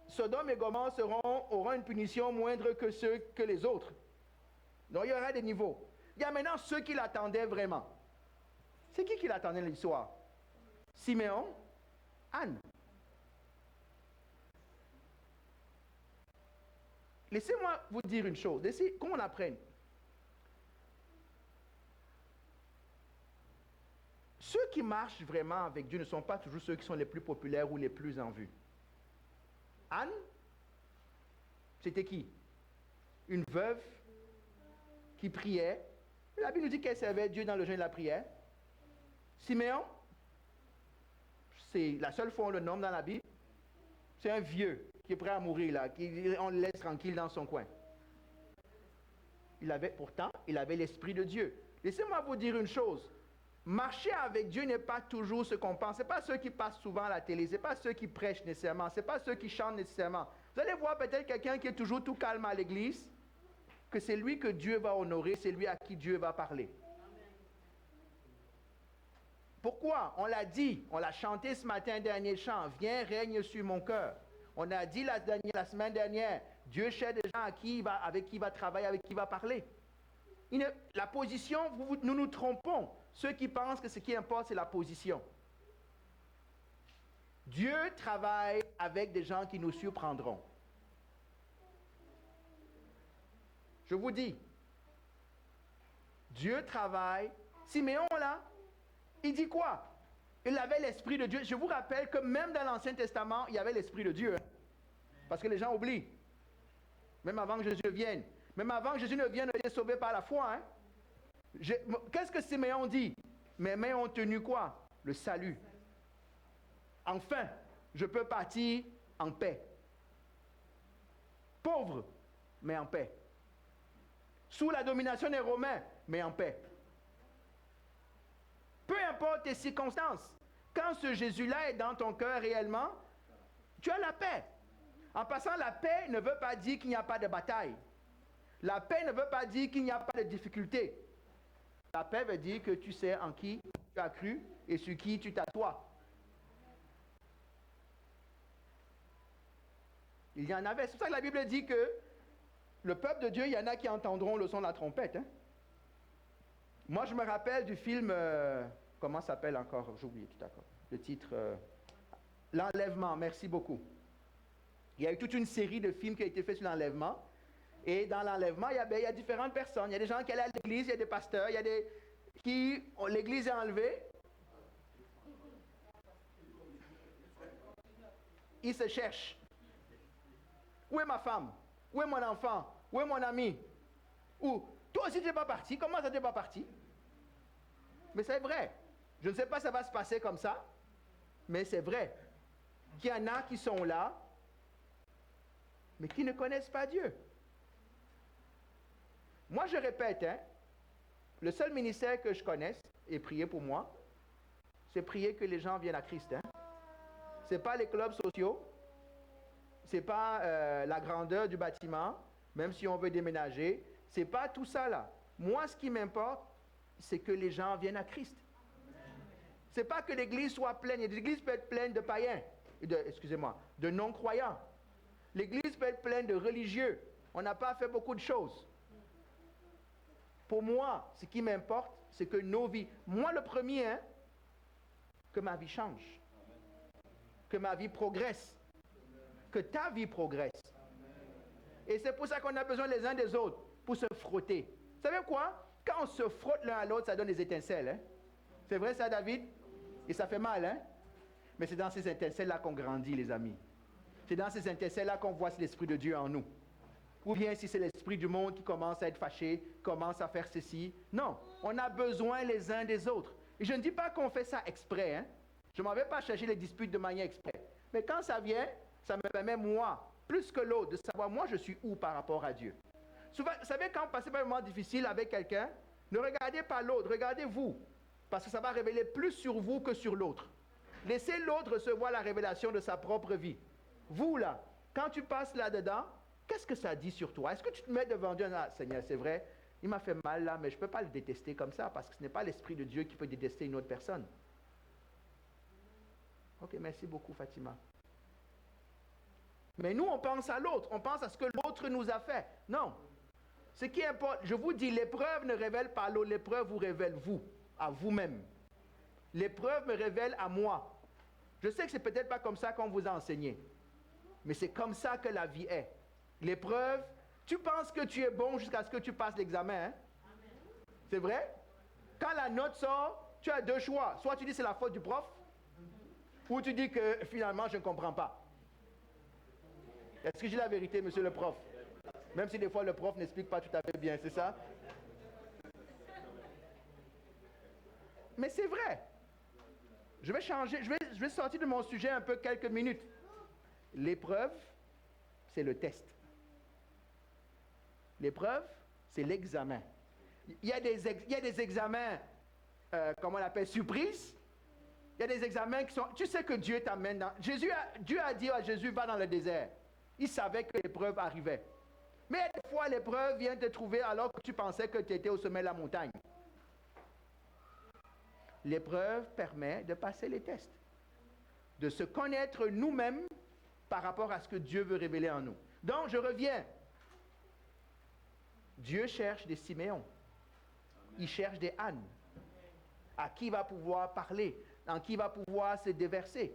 Sodome et Gomorrhe auront une punition moindre que les autres. Donc, il y aura des niveaux. Il y a maintenant ceux qui l'attendaient vraiment. C'est qui l'attendait l'histoire? Siméon, Anne. Laissez-moi vous dire une chose. Laissez qu'on apprenne. Ceux qui marchent vraiment avec Dieu ne sont pas toujours ceux qui sont les plus populaires ou les plus en vue. Anne, c'était qui? Une veuve qui priait. La Bible nous dit qu'elle servait Dieu dans le jeûne et la prière. Siméon, c'est la seule fois on le nomme dans la Bible. C'est un vieux qui est prêt à mourir là, on le laisse tranquille dans son coin. Pourtant, il avait l'Esprit de Dieu. Laissez-moi vous dire une chose. Marcher avec Dieu n'est pas toujours ce qu'on pense. Ce n'est pas ceux qui passent souvent à la télé. Ce n'est pas ceux qui prêchent nécessairement. Ce n'est pas ceux qui chantent nécessairement. Vous allez voir peut-être quelqu'un qui est toujours tout calme à l'église, que c'est lui que Dieu va honorer, c'est lui à qui Dieu va parler. Pourquoi? On l'a dit, on l'a chanté ce matin, dernier chant. Viens, règne sur mon cœur. On a dit la semaine dernière, Dieu cherche des gens avec qui il va travailler, avec qui il va parler. La position, nous nous trompons. Ceux qui pensent que ce qui importe, c'est la position. Dieu travaille avec des gens qui nous surprendront. Je vous dis, Dieu travaille. Siméon, là, il dit quoi? Il avait l'Esprit de Dieu. Je vous rappelle que même dans l'Ancien Testament, il y avait l'Esprit de Dieu. Hein? Parce que les gens oublient. Même avant que Jésus vienne. Même avant que Jésus ne vienne, on était sauvé par la foi. Hein? Qu'est-ce que Siméon dit? Mes mains ont tenu quoi? Le salut. Enfin, je peux partir en paix. Pauvre, mais en paix. Sous la domination des Romains, mais en paix. Peu importe tes circonstances, quand ce Jésus-là est dans ton cœur réellement, tu as la paix. En passant, la paix ne veut pas dire qu'il n'y a pas de bataille. La paix ne veut pas dire qu'il n'y a pas de difficulté. La paix veut dire que tu sais en qui tu as cru et sur qui tu t'assois. Il y en avait. C'est pour ça que la Bible dit que le peuple de Dieu, il y en a qui entendront le son de la trompette. Hein? Moi, je me rappelle du film, comment ça s'appelle encore? J'ai oublié tout à coup. Le titre, L'Enlèvement. Merci beaucoup. Il y a eu toute une série de films qui a été fait sur l'enlèvement. Et dans l'enlèvement, il y a différentes personnes. Il y a des gens qui allaient à l'église, il y a des pasteurs, il y a des qui, l'église est enlevée. Ils se cherchent. Où est ma femme? Où est mon enfant? Où est mon ami? Ou, toi aussi tu n'es pas parti. Comment ça tu n'es pas parti? Mais c'est vrai. Je ne sais pas si ça va se passer comme ça, mais c'est vrai qu'il y en a qui sont là, mais qui ne connaissent pas Dieu. Moi, je répète, hein, le seul ministère que je connaisse, et prier pour moi, c'est prier que les gens viennent à Christ. Hein. Ce n'est pas les clubs sociaux, ce n'est pas la grandeur du bâtiment, même si on veut déménager, ce n'est pas tout ça là. Moi, ce qui m'importe, c'est que les gens viennent à Christ. Ce n'est pas que l'église soit pleine. L'église peut être pleine de païens, de non-croyants. L'église peut être pleine de religieux. On n'a pas fait beaucoup de choses. Pour moi, ce qui m'importe, c'est que nos vies, moi le premier, hein, que ma vie change, que ma vie progresse, que ta vie progresse. Et c'est pour ça qu'on a besoin les uns des autres, pour se frotter. Vous savez quoi? Quand on se frotte l'un à l'autre, ça donne des étincelles. Hein? C'est vrai ça, David? Et ça fait mal, hein? Mais c'est dans ces étincelles-là qu'on grandit, les amis. C'est dans ces étincelles-là qu'on voit si l'Esprit de Dieu en nous. Ou bien si c'est l'esprit du monde qui commence à être fâché, commence à faire ceci. Non, on a besoin les uns des autres. Et je ne dis pas qu'on fait ça exprès. Hein? Je ne m'en vais pas chercher les disputes de manière exprès. Mais quand ça vient, ça me permet, moi, plus que l'autre, de savoir, moi, je suis où par rapport à Dieu. Souvent, vous savez, quand vous passez par un moment difficile avec quelqu'un, ne regardez pas l'autre, regardez vous. Parce que ça va révéler plus sur vous que sur l'autre. Laissez l'autre recevoir la révélation de sa propre vie. Vous, là, quand tu passes là-dedans, qu'est-ce que ça dit sur toi? Est-ce que tu te mets devant Dieu? Ah, Seigneur, c'est vrai, il m'a fait mal là, mais je ne peux pas le détester comme ça, parce que ce n'est pas l'Esprit de Dieu qui peut détester une autre personne. Ok, merci beaucoup, Fatima. Mais nous, on pense à l'autre, on pense à ce que l'autre nous a fait. Non. Ce qui importe, je vous dis, l'épreuve ne révèle pas l'autre, l'épreuve vous révèle vous, à vous-même. L'épreuve me révèle à moi. Je sais que c'est peut-être pas comme ça qu'on vous a enseigné, mais c'est comme ça que la vie est. L'épreuve, tu penses que tu es bon jusqu'à ce que tu passes l'examen. Hein? C'est vrai? Quand la note sort, tu as deux choix. Soit tu dis c'est la faute du prof, ou tu dis que finalement je ne comprends pas. Est-ce que j'ai la vérité, monsieur le prof? Même si des fois le prof n'explique pas tout à fait bien, c'est ça? Mais c'est vrai. Je vais changer, je vais sortir de mon sujet un peu quelques minutes. L'épreuve, c'est le test. L'épreuve, c'est l'examen. Il y a des examens, comment on appelle, surprise. Il y a des examens qui sont... Tu sais que Dieu t'amène dans... Dieu a dit à Jésus, va dans le désert. Il savait que l'épreuve arrivait. Mais des fois, l'épreuve vient te trouver alors que tu pensais que tu étais au sommet de la montagne. L'épreuve permet de passer les tests. De se connaître nous-mêmes par rapport à ce que Dieu veut révéler en nous. Donc, je reviens. Dieu cherche des Siméons. Il cherche des Annes. À qui il va pouvoir parler, en qui il va pouvoir se déverser.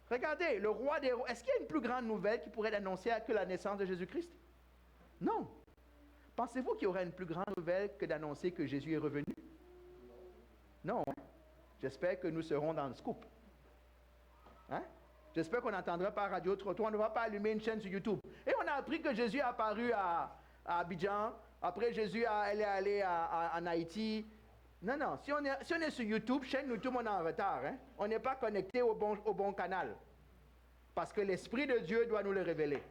Regardez, le roi des rois. Est-ce qu'il y a une plus grande nouvelle qui pourrait être annoncée que la naissance de Jésus-Christ? Non. Pensez-vous qu'il y aurait une plus grande nouvelle que d'annoncer que Jésus est revenu? Non. J'espère que nous serons dans le scoop. Hein? J'espère qu'on n'entendra pas Radio Trottoir, on ne va pas allumer une chaîne sur YouTube. Et on a appris que Jésus est apparu à Abidjan, après Jésus est allé en Haïti. Non, non, si on est sur YouTube, chaîne YouTube, on est en retard. Hein? On n'est pas connecté au bon canal. Parce que l'Esprit de Dieu doit nous le révéler.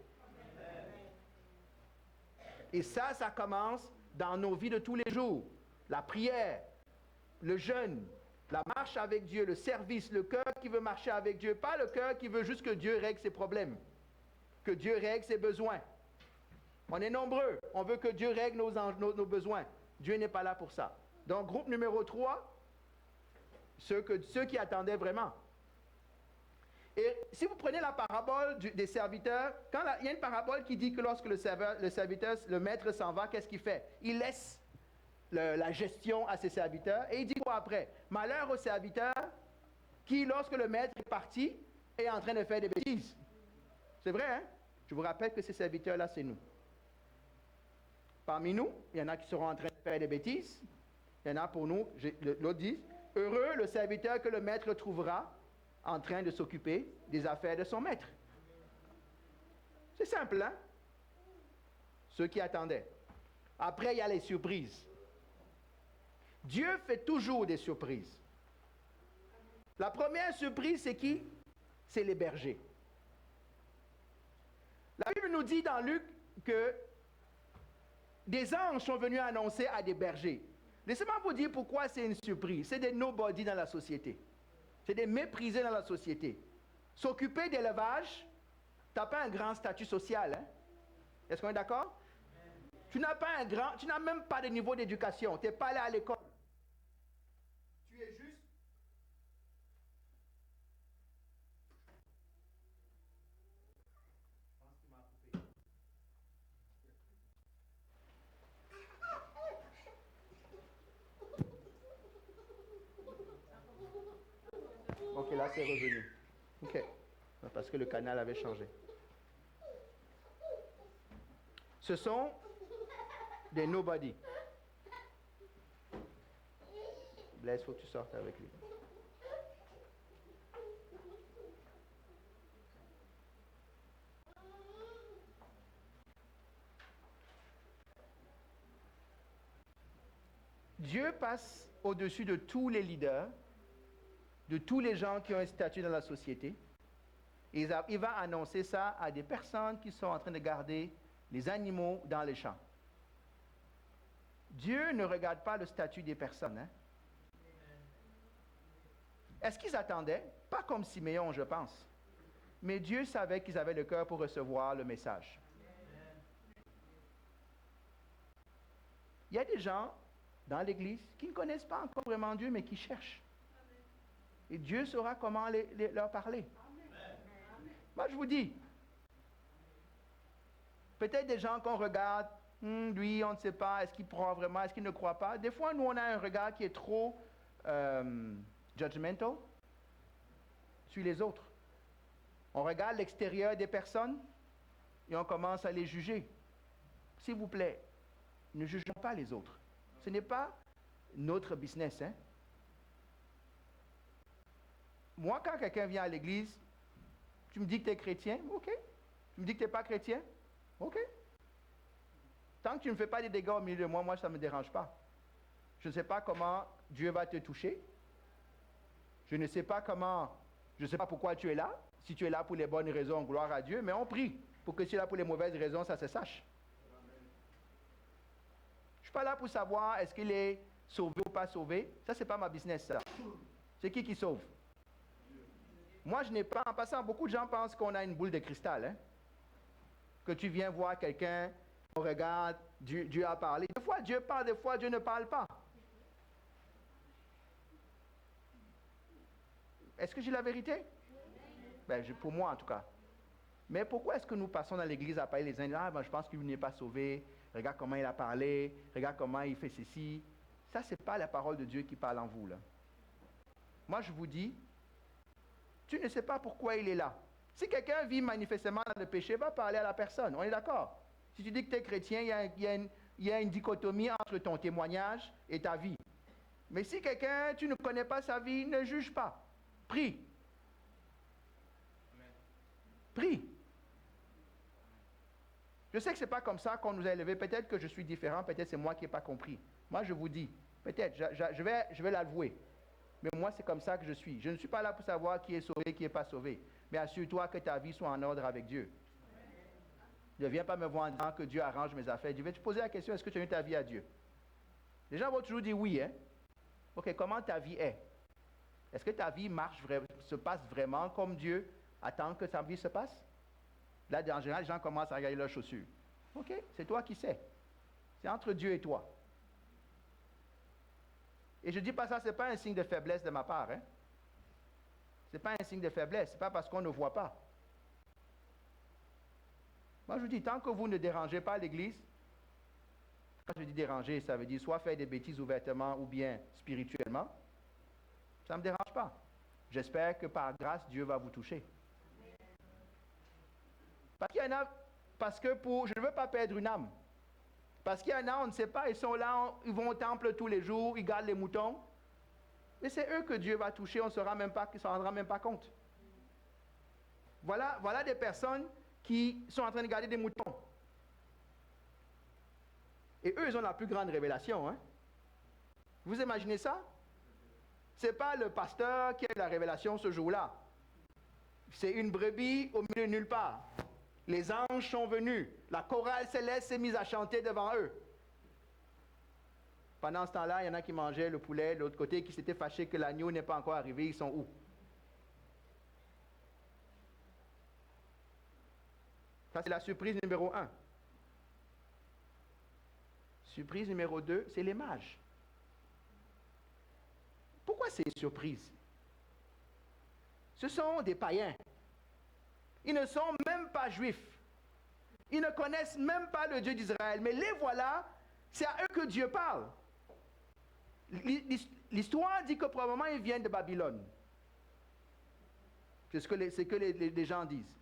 Et ça commence dans nos vies de tous les jours. La prière, le jeûne, la marche avec Dieu, le service, le cœur qui veut marcher avec Dieu, pas le cœur qui veut juste que Dieu règle ses problèmes, que Dieu règle ses besoins. On est nombreux, on veut que Dieu règle nos besoins. Dieu n'est pas là pour ça. Donc, groupe numéro 3, ceux qui attendaient vraiment. Et si vous prenez la parabole des serviteurs, il y a une parabole qui dit que lorsque le serviteur, le maître s'en va, qu'est-ce qu'il fait? Il laisse la gestion à ses serviteurs et il dit quoi après? Malheur au serviteur qui, lorsque le maître est parti, est en train de faire des bêtises. C'est vrai, hein? Je vous rappelle que ces serviteurs-là, c'est nous. Parmi nous, il y en a qui seront en train de faire des bêtises. Il y en a pour nous, l'autre dit, heureux le serviteur que le maître trouvera en train de s'occuper des affaires de son maître. C'est simple, hein? Ceux qui attendaient. Après, il y a les surprises. Dieu fait toujours des surprises. La première surprise, c'est qui? C'est les bergers. La Bible nous dit dans Luc que des anges sont venus annoncer à des bergers. Laissez-moi vous dire pourquoi c'est une surprise. C'est des nobody dans la société. C'est des méprisés dans la société. S'occuper d'élevage, tu n'as pas un grand statut social. Hein? Est-ce qu'on est d'accord? Tu n'as même pas de niveau d'éducation. Tu n'es pas allé à l'école. Tu es juste... Ok, là c'est revenu. Ok. Parce que le canal avait changé. Ce sont des nobody. Blaise, il faut que tu sortes avec lui. Dieu passe au-dessus de tous les leaders, de tous les gens qui ont un statut dans la société. Et il va annoncer ça à des personnes qui sont en train de garder les animaux dans les champs. Dieu ne regarde pas le statut des personnes. Hein? Est-ce qu'ils attendaient? Pas comme Siméon, je pense. Mais Dieu savait qu'ils avaient le cœur pour recevoir le message. Il y a des gens dans l'Église qui ne connaissent pas encore vraiment Dieu, mais qui cherchent. Et Dieu saura comment leur parler. Moi, je vous dis, peut-être des gens qu'on regarde, lui, on ne sait pas, est-ce qu'il croit vraiment, est-ce qu'il ne croit pas. Des fois, nous, on a un regard qui est trop judgmental sur les autres. On regarde l'extérieur des personnes et on commence à les juger. S'il vous plaît, ne jugeons pas les autres. Ce n'est pas notre business. Hein? Moi, quand quelqu'un vient à l'église, tu me dis que tu es chrétien, ok. Tu me dis que tu n'es pas chrétien, ok. Tant que tu ne fais pas des dégâts au milieu de moi, ça ne me dérange pas. Je ne sais pas comment Dieu va te toucher. Je ne sais pas pourquoi tu es là. Si tu es là pour les bonnes raisons, gloire à Dieu, mais on prie pour que si tu es là pour les mauvaises raisons, ça se sache. Je ne suis pas là pour savoir est-ce qu'il est sauvé ou pas sauvé. Ça, ce n'est pas ma business, ça. C'est qui sauve? Moi, je n'ai pas... En passant, beaucoup de gens pensent qu'on a une boule de cristal. Hein? Que tu viens voir quelqu'un, on regarde, Dieu a parlé. Des fois, Dieu parle, des fois, Dieu ne parle pas. Est-ce que j'ai la vérité? Pour moi, en tout cas. Mais pourquoi est-ce que nous passons dans l'église à parler les uns? Je pense qu'il n'est pas sauvé. Regarde comment il a parlé. Regarde comment il fait ceci. Ça, ce n'est pas la parole de Dieu qui parle en vous, là. Moi, je vous dis, tu ne sais pas pourquoi il est là. Si quelqu'un vit manifestement dans le péché, va parler à la personne. On est d'accord? Si tu dis que tu es chrétien, il y a une dichotomie entre ton témoignage et ta vie. Mais si quelqu'un, tu ne connais pas sa vie, ne juge pas. Prie. Prie. Je sais que ce n'est pas comme ça qu'on nous a élevés. Peut-être que je suis différent, peut-être c'est moi qui n'ai pas compris. Moi, je vous dis, peut-être, je vais l'avouer. Mais moi, c'est comme ça que je suis. Je ne suis pas là pour savoir qui est sauvé, qui n'est pas sauvé. Mais assure-toi que ta vie soit en ordre avec Dieu. Ne viens pas me voir en disant que Dieu arrange mes affaires. Je vais te poser la question, est-ce que tu as eu ta vie à Dieu? Les gens vont toujours dire oui, hein? Ok, comment ta vie est? Est-ce que ta vie se passe vraiment comme Dieu attend que ta vie se passe? Là, en général, les gens commencent à regarder leurs chaussures. Ok, c'est toi qui sais. C'est entre Dieu et toi. Et je ne dis pas ça, ce n'est pas un signe de faiblesse de ma part. Hein? Ce n'est pas un signe de faiblesse, ce n'est pas parce qu'on ne voit pas. Moi, je vous dis, tant que vous ne dérangez pas l'Église, quand je dis déranger, ça veut dire soit faire des bêtises ouvertement ou bien spirituellement, ça ne me dérange pas. J'espère que par grâce, Dieu va vous toucher. Parce qu'il y en a, je ne veux pas perdre une âme. Parce qu'il y en a, on ne sait pas, ils sont là, ils vont au temple tous les jours, ils gardent les moutons. Mais c'est eux que Dieu va toucher, on ne s'en rendra même pas compte. Voilà des personnes qui sont en train de garder des moutons. Et eux, ils ont la plus grande révélation. Hein? Vous imaginez ça? Ce n'est pas le pasteur qui a la révélation ce jour-là. C'est une brebis au milieu de nulle part. Les anges sont venus. La chorale céleste s'est mise à chanter devant eux. Pendant ce temps-là, il y en a qui mangeaient le poulet de l'autre côté, qui s'étaient fâchés que l'agneau n'est pas encore arrivé. Ils sont où? Ça, c'est la surprise numéro 1. Surprise numéro 2, c'est les mages. Pourquoi c'est une surprise? Ce sont des païens. Ils ne sont même pas juifs. Ils ne connaissent même pas le Dieu d'Israël. Mais les voilà, c'est à eux que Dieu parle. L'histoire dit que probablement ils viennent de Babylone. C'est ce que les gens disent.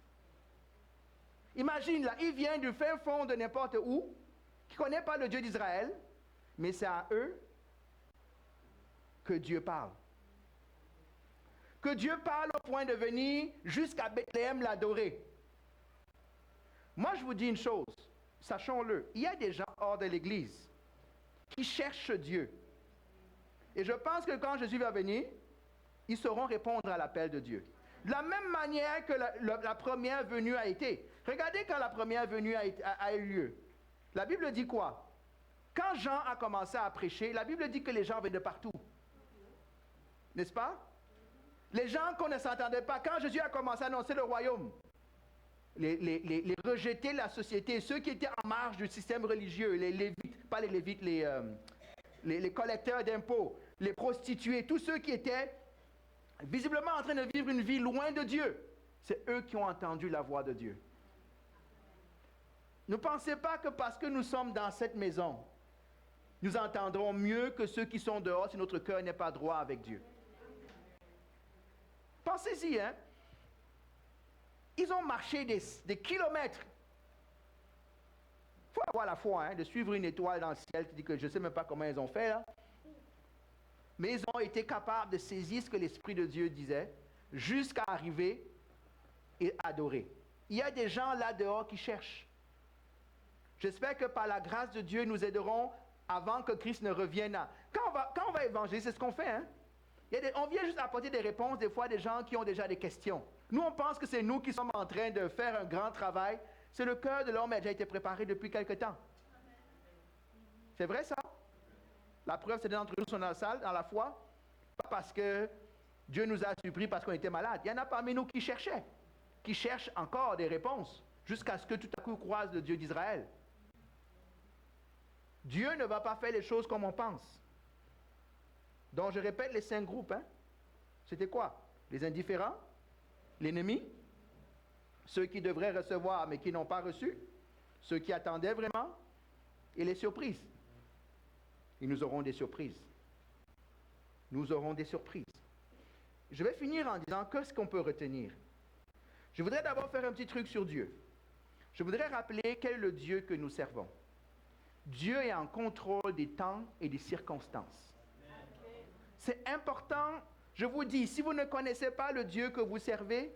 Imagine là, il vient du fin fond de n'importe où, qui ne connaît pas le Dieu d'Israël, mais c'est à eux que Dieu parle. Que Dieu parle au point de venir jusqu'à Bethléem l'adorer. Moi, je vous dis une chose, sachons-le, il y a des gens hors de l'Église qui cherchent Dieu. Et je pense que quand Jésus va venir, ils sauront répondre à l'appel de Dieu. De la même manière que la première venue a été. Regardez quand la première venue a eu lieu. La Bible dit quoi? Quand Jean a commencé à prêcher, la Bible dit que les gens venaient de partout. N'est-ce pas? Les gens qu'on ne s'entendait pas, quand Jésus a commencé à annoncer le royaume, les rejetés de la société, ceux qui étaient en marge du système religieux, les lévites, pas les lévites, les collecteurs d'impôts, les prostituées, tous ceux qui étaient visiblement en train de vivre une vie loin de Dieu, c'est eux qui ont entendu la voix de Dieu. Ne pensez pas que parce que nous sommes dans cette maison, nous entendrons mieux que ceux qui sont dehors si notre cœur n'est pas droit avec Dieu. Pensez-y, hein? Ils ont marché des kilomètres. Il faut avoir la foi, hein, de suivre une étoile dans le ciel qui dit que je ne sais même pas comment ils ont fait là. Mais ils ont été capables de saisir ce que l'Esprit de Dieu disait jusqu'à arriver et adorer. Il y a des gens là dehors qui cherchent. J'espère que par la grâce de Dieu, nous aiderons avant que Christ ne revienne. Quand on va évangéliser, c'est ce qu'on fait. Hein? On vient juste apporter des réponses, des fois, des gens qui ont déjà des questions. Nous, on pense que c'est nous qui sommes en train de faire un grand travail. C'est le cœur de l'homme qui a déjà été préparé depuis quelque temps. C'est vrai, ça? La preuve, c'est d'entre nous sont dans la salle, dans la foi. Pas parce que Dieu nous a surpris parce qu'on était malades. Il y en a parmi nous qui cherchaient, qui cherchent encore des réponses, jusqu'à ce que tout à coup croisent le Dieu d'Israël. Dieu ne va pas faire les choses comme on pense. Donc, je répète les 5 groupes. Hein? C'était quoi? Les indifférents, l'ennemi, ceux qui devraient recevoir mais qui n'ont pas reçu, ceux qui attendaient vraiment, et les surprises. Et nous aurons des surprises. Nous aurons des surprises. Je vais finir en disant qu'est-ce qu'on peut retenir. Je voudrais d'abord faire un petit truc sur Dieu. Je voudrais rappeler quel est le Dieu que nous servons. Dieu est en contrôle des temps et des circonstances. C'est important, je vous dis, si vous ne connaissez pas le Dieu que vous servez,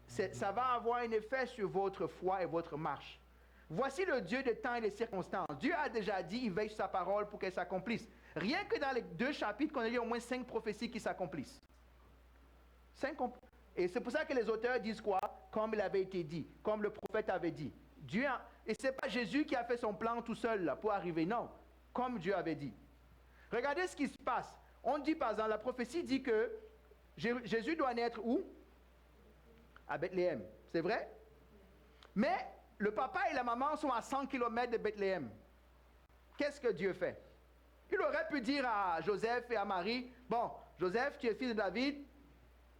ça va avoir un effet sur votre foi et votre marche. Voici le Dieu des temps et des circonstances. Dieu a déjà dit, il veille sur sa parole pour qu'elle s'accomplisse. Rien que dans les 2 chapitres, qu'on a lu au moins 5 prophéties qui s'accomplissent. Et c'est pour ça que les auteurs disent quoi? Comme il avait été dit, comme le prophète avait dit. Et ce n'est pas Jésus qui a fait son plan tout seul là, pour arriver, non. Comme Dieu avait dit. Regardez ce qui se passe. On dit par exemple, la prophétie dit que Jésus doit naître où? À Bethléem. C'est vrai? Mais le papa et la maman sont à 100 km de Bethléem. Qu'est-ce que Dieu fait? Il aurait pu dire à Joseph et à Marie, bon, Joseph, tu es fils de David,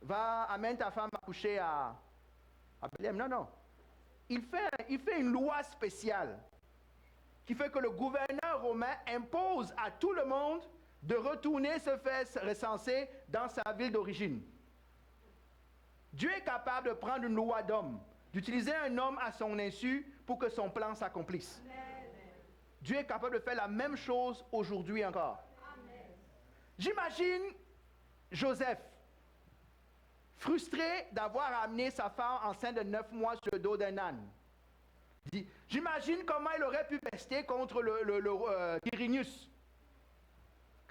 amène ta femme à coucher à Bethléem. Non, non. Il fait une loi spéciale qui fait que le gouverneur romain impose à tout le monde de retourner se faire recenser dans sa ville d'origine. Dieu est capable de prendre une loi d'homme, d'utiliser un homme à son insu pour que son plan s'accomplisse. Dieu est capable de faire la même chose aujourd'hui encore. J'imagine Joseph, frustré d'avoir amené sa femme enceinte de 9 mois sur le dos d'un âne. J'imagine comment il aurait pu pester contre le Quirinius.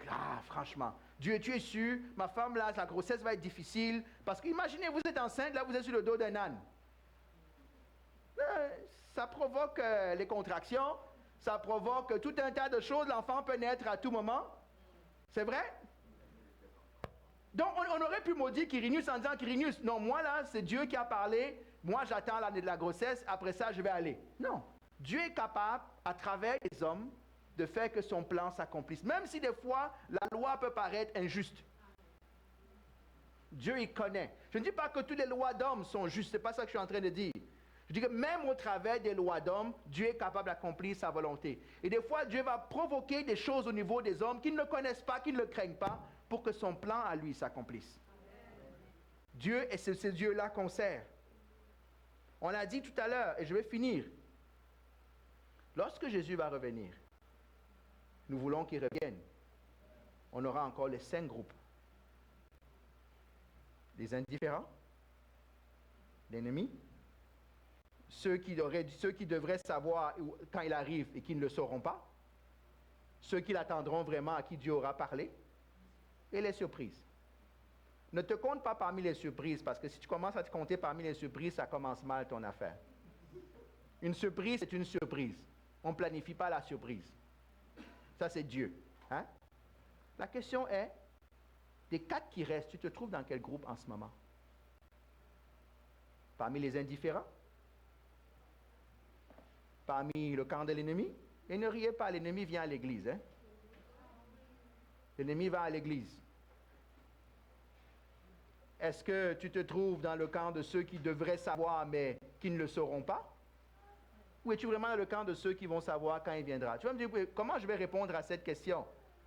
Ah, franchement, Dieu, tu es sûr, ma femme là, sa grossesse va être difficile. Parce qu'imaginez, vous êtes enceinte, là, vous êtes sur le dos d'un âne. Ça provoque les contractions, ça provoque tout un tas de choses. L'enfant peut naître à tout moment. C'est vrai? Donc, on aurait pu maudire Quirinius en disant, Quirinius, non, moi là, c'est Dieu qui a parlé. Moi, j'attends l'année de la grossesse. Après ça, je vais aller. Non. Dieu est capable, à travers les hommes, de faire que son plan s'accomplisse. Même si des fois, la loi peut paraître injuste. Dieu, il connaît. Je ne dis pas que toutes les lois d'hommes sont justes. Ce n'est pas ça que je suis en train de dire. Je dis que même au travers des lois d'hommes, Dieu est capable d'accomplir sa volonté. Et des fois, Dieu va provoquer des choses au niveau des hommes qui ne le connaissent pas, qui ne le craignent pas, pour que son plan à lui s'accomplisse. Dieu, et c'est ce Dieu-là qu'on sert. On l'a dit tout à l'heure, et je vais finir. Lorsque Jésus va revenir, nous voulons qu'il revienne. On aura encore les 5 groupes. Les indifférents, l'ennemi, ceux qui devraient savoir quand il arrive et qui ne le sauront pas, ceux qui l'attendront vraiment, à qui Dieu aura parlé, et les surprises. Ne te compte pas parmi les surprises, parce que si tu commences à te compter parmi les surprises, ça commence mal ton affaire. Une surprise, c'est une surprise. On ne planifie pas la surprise. Ça, c'est Dieu. Hein? La question est, des 4 qui restent, tu te trouves dans quel groupe en ce moment? Parmi les indifférents? Parmi le camp de l'ennemi? Et ne riez pas, l'ennemi vient à l'église. Hein? L'ennemi va à l'église. Est-ce que tu te trouves dans le camp de ceux qui devraient savoir, mais qui ne le sauront pas? Ou es-tu vraiment dans le camp de ceux qui vont savoir quand il viendra? Tu vas me dire, comment je vais répondre à cette question?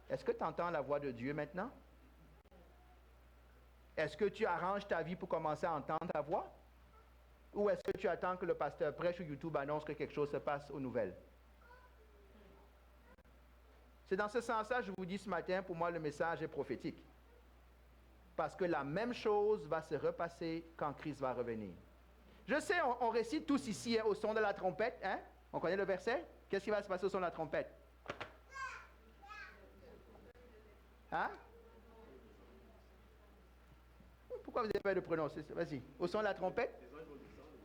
Est-ce que tu entends la voix de Dieu maintenant? Est-ce que tu arranges ta vie pour commencer à entendre ta voix? Ou est-ce que tu attends que le pasteur prêche ou YouTube annonce que quelque chose se passe aux nouvelles? C'est dans ce sens-là, je vous dis ce matin, pour moi, le message est prophétique. Parce que la même chose va se repasser quand Christ va revenir. Je sais, on récite tous ici, hein, au son de la trompette. Hein? On connaît le verset? Qu'est-ce qui va se passer au son de la trompette? Hein? Pourquoi vous avez peur de prononcer? Vas-y. Au son de la trompette?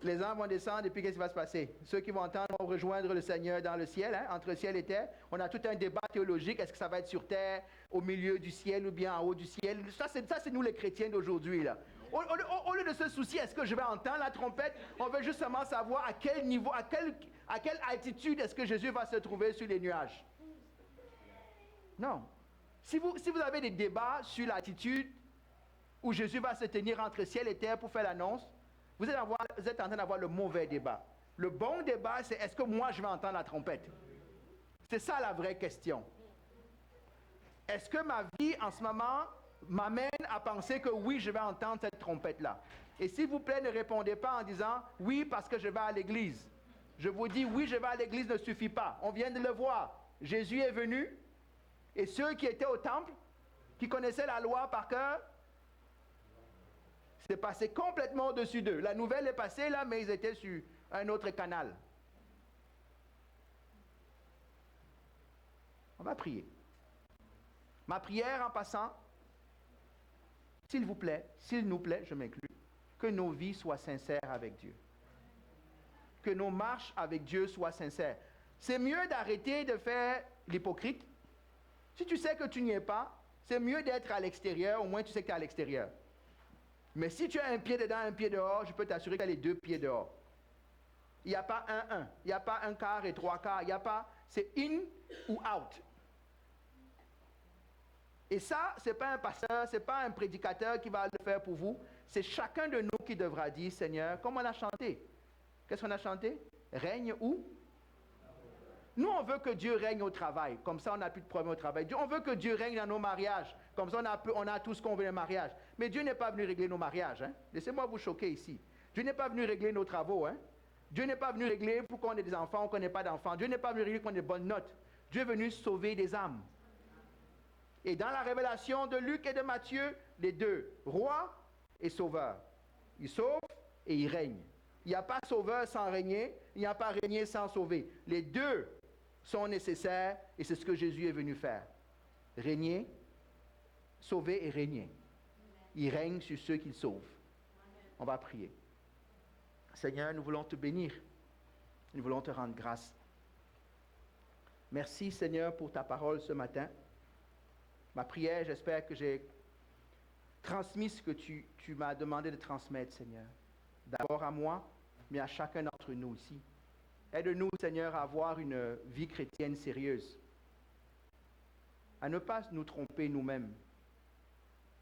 Les anges vont descendre et puis qu'est-ce qui va se passer? Ceux qui vont entendre vont rejoindre le Seigneur dans le ciel, hein, entre ciel et terre. On a tout un débat théologique. Est-ce que ça va être sur terre, au milieu du ciel ou bien en haut du ciel? Ça, c'est nous les chrétiens d'aujourd'hui, là. Au lieu de se soucier, est-ce que je vais entendre la trompette? On veut justement savoir à quel niveau, à quelle altitude est-ce que Jésus va se trouver sur les nuages. Non. Si vous avez des débats sur l'altitude où Jésus va se tenir entre ciel et terre pour faire l'annonce, vous êtes en train d'avoir le mauvais débat. Le bon débat, c'est est-ce que moi je vais entendre la trompette? C'est ça la vraie question. Est-ce que ma vie en ce moment m'amène à penser que oui, je vais entendre cette trompette-là? Et s'il vous plaît, ne répondez pas en disant oui parce que je vais à l'église. Je vous dis oui, je vais à l'église ne suffit pas. On vient de le voir. Jésus est venu et ceux qui étaient au temple, qui connaissaient la loi par cœur, c'est passé complètement au-dessus d'eux. La nouvelle est passée là, mais ils étaient sur un autre canal. On va prier. Ma prière en passant, s'il vous plaît, s'il nous plaît, je m'inclus, que nos vies soient sincères avec Dieu. Que nos marches avec Dieu soient sincères. C'est mieux d'arrêter de faire l'hypocrite. Si tu sais que tu n'y es pas, c'est mieux d'être à l'extérieur, au moins tu sais que tu es à l'extérieur. Mais si tu as un pied dedans, un pied dehors, je peux t'assurer que tu as les 2 pieds dehors. Il n'y a pas 1-1. Il n'y a pas 1 quart et 3 quarts. Il n'y a pas, c'est in ou out. Et ça, ce n'est pas un pasteur, ce n'est pas un prédicateur qui va le faire pour vous. C'est chacun de nous qui devra dire, Seigneur, comme on a chanté. Qu'est-ce qu'on a chanté? Règne où? Nous, on veut que Dieu règne au travail. Comme ça, on n'a plus de problème au travail. On veut que Dieu règne dans nos mariages. Comme ça, on a tout ce qu'on veut dans le mariage. Mais Dieu n'est pas venu régler nos mariages. Hein? Laissez-moi vous choquer ici. Dieu n'est pas venu régler nos travaux. Hein? Dieu n'est pas venu régler pour qu'on ait des enfants ou qu'on n'ait pas d'enfants. Dieu n'est pas venu régler pour qu'on ait de bonnes notes. Dieu est venu sauver des âmes. Et dans la révélation de Luc et de Matthieu, les 2, roi et sauveur. Il sauve et il règne. Il n'y a pas sauveur sans régner. Il n'y a pas régner sans sauver. Les 2 sont nécessaires et c'est ce que Jésus est venu faire. Régner, sauver et régner. Il règne sur ceux qu'il sauve. On va prier. Seigneur, nous voulons te bénir. Nous voulons te rendre grâce. Merci Seigneur pour ta parole ce matin. Ma prière, j'espère que j'ai transmis ce que tu m'as demandé de transmettre, Seigneur. D'abord à moi, mais à chacun d'entre nous ici. Aide-nous, Seigneur, à avoir une vie chrétienne sérieuse. À ne pas nous tromper nous-mêmes.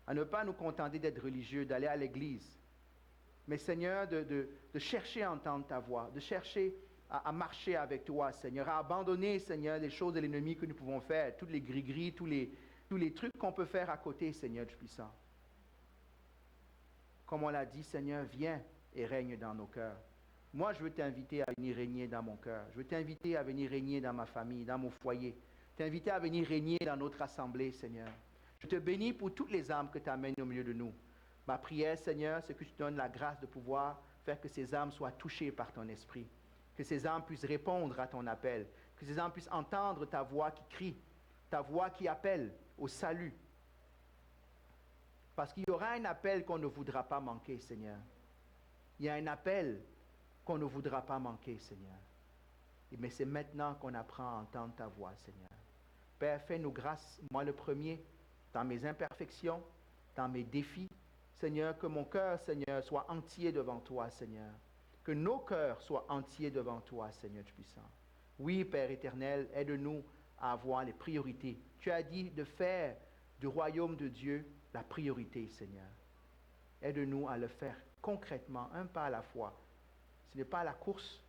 À ne pas nous contenter d'être religieux, d'aller à l'église. Mais, Seigneur, de chercher à entendre ta voix, de chercher à marcher avec toi, Seigneur, à abandonner, Seigneur, les choses de l'ennemi que nous pouvons faire, toutes les gris-gris, tous les trucs qu'on peut faire à côté, Seigneur du puissant. Comme on l'a dit, Seigneur, viens et règne dans nos cœurs. Moi, je veux t'inviter à venir régner dans mon cœur. Je veux t'inviter à venir régner dans ma famille, dans mon foyer. T'inviter à venir régner dans notre assemblée, Seigneur. Je te bénis pour toutes les âmes que tu amènes au milieu de nous. Ma prière, Seigneur, c'est que tu donnes la grâce de pouvoir faire que ces âmes soient touchées par ton esprit. Que ces âmes puissent répondre à ton appel. Que ces âmes puissent entendre ta voix qui crie, ta voix qui appelle au salut. Parce qu'il y aura un appel qu'on ne voudra pas manquer, Seigneur. Il y a un appel qu'on ne voudra pas manquer, Seigneur. Mais c'est maintenant qu'on apprend à entendre ta voix, Seigneur. Père, fais-nous grâce, moi le premier, dans mes imperfections, dans mes défis. Seigneur, que mon cœur, Seigneur, soit entier devant toi, Seigneur. Que nos cœurs soient entiers devant toi, Seigneur Tout-Puissant. Oui, Père éternel, aide-nous à avoir les priorités. Tu as dit de faire du royaume de Dieu la priorité, Seigneur. Aide-nous à le faire concrètement, un pas à la fois. Ce n'est pas la course,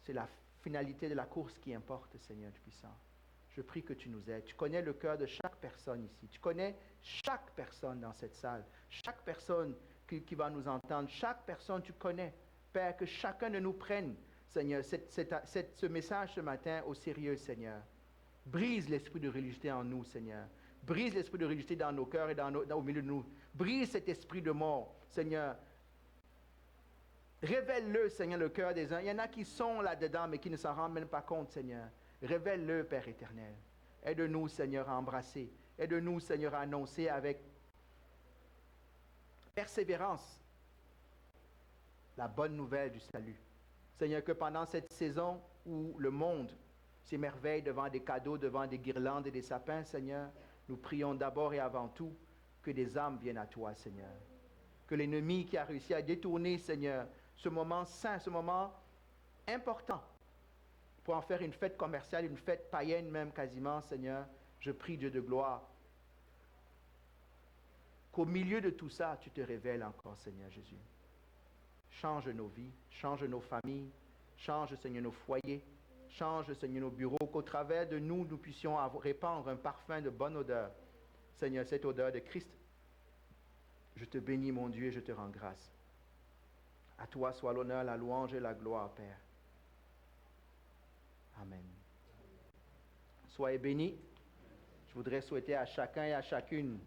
c'est la finalité de la course qui importe, Seigneur Tout-Puissant. Je prie que tu nous aides. Tu connais le cœur de chaque personne ici. Tu connais chaque personne dans cette salle. Chaque personne qui va nous entendre. Chaque personne tu connais. Père, que chacun de nous prenne, Seigneur, ce message ce matin au sérieux, Seigneur. Brise l'esprit de religiosité en nous, Seigneur. Brise l'esprit de religiosité dans nos cœurs et au milieu de nous. Brise cet esprit de mort, Seigneur. Révèle-le, Seigneur, le cœur des uns. Il y en a qui sont là-dedans, mais qui ne s'en rendent même pas compte, Seigneur. Révèle-le, Père éternel. Aide-nous, Seigneur, à embrasser. Aide-nous, Seigneur, à annoncer avec persévérance la bonne nouvelle du salut. Seigneur, que pendant cette saison où le monde s'émerveille devant des cadeaux, devant des guirlandes et des sapins, Seigneur, nous prions d'abord et avant tout que des âmes viennent à toi, Seigneur. Que l'ennemi qui a réussi à détourner, Seigneur, ce moment saint, ce moment important, pour en faire une fête commerciale, une fête païenne même quasiment, Seigneur, je prie Dieu de gloire, qu'au milieu de tout ça, tu te révèles encore, Seigneur Jésus. Change nos vies, change nos familles, change, Seigneur, nos foyers, change, Seigneur, nos bureaux, qu'au travers de nous, nous puissions répandre un parfum de bonne odeur. Seigneur, cette odeur de Christ, je te bénis, mon Dieu, et je te rends grâce. À toi soit l'honneur, la louange et la gloire, Père. Amen. Soyez bénis. Je voudrais souhaiter à chacun et à chacune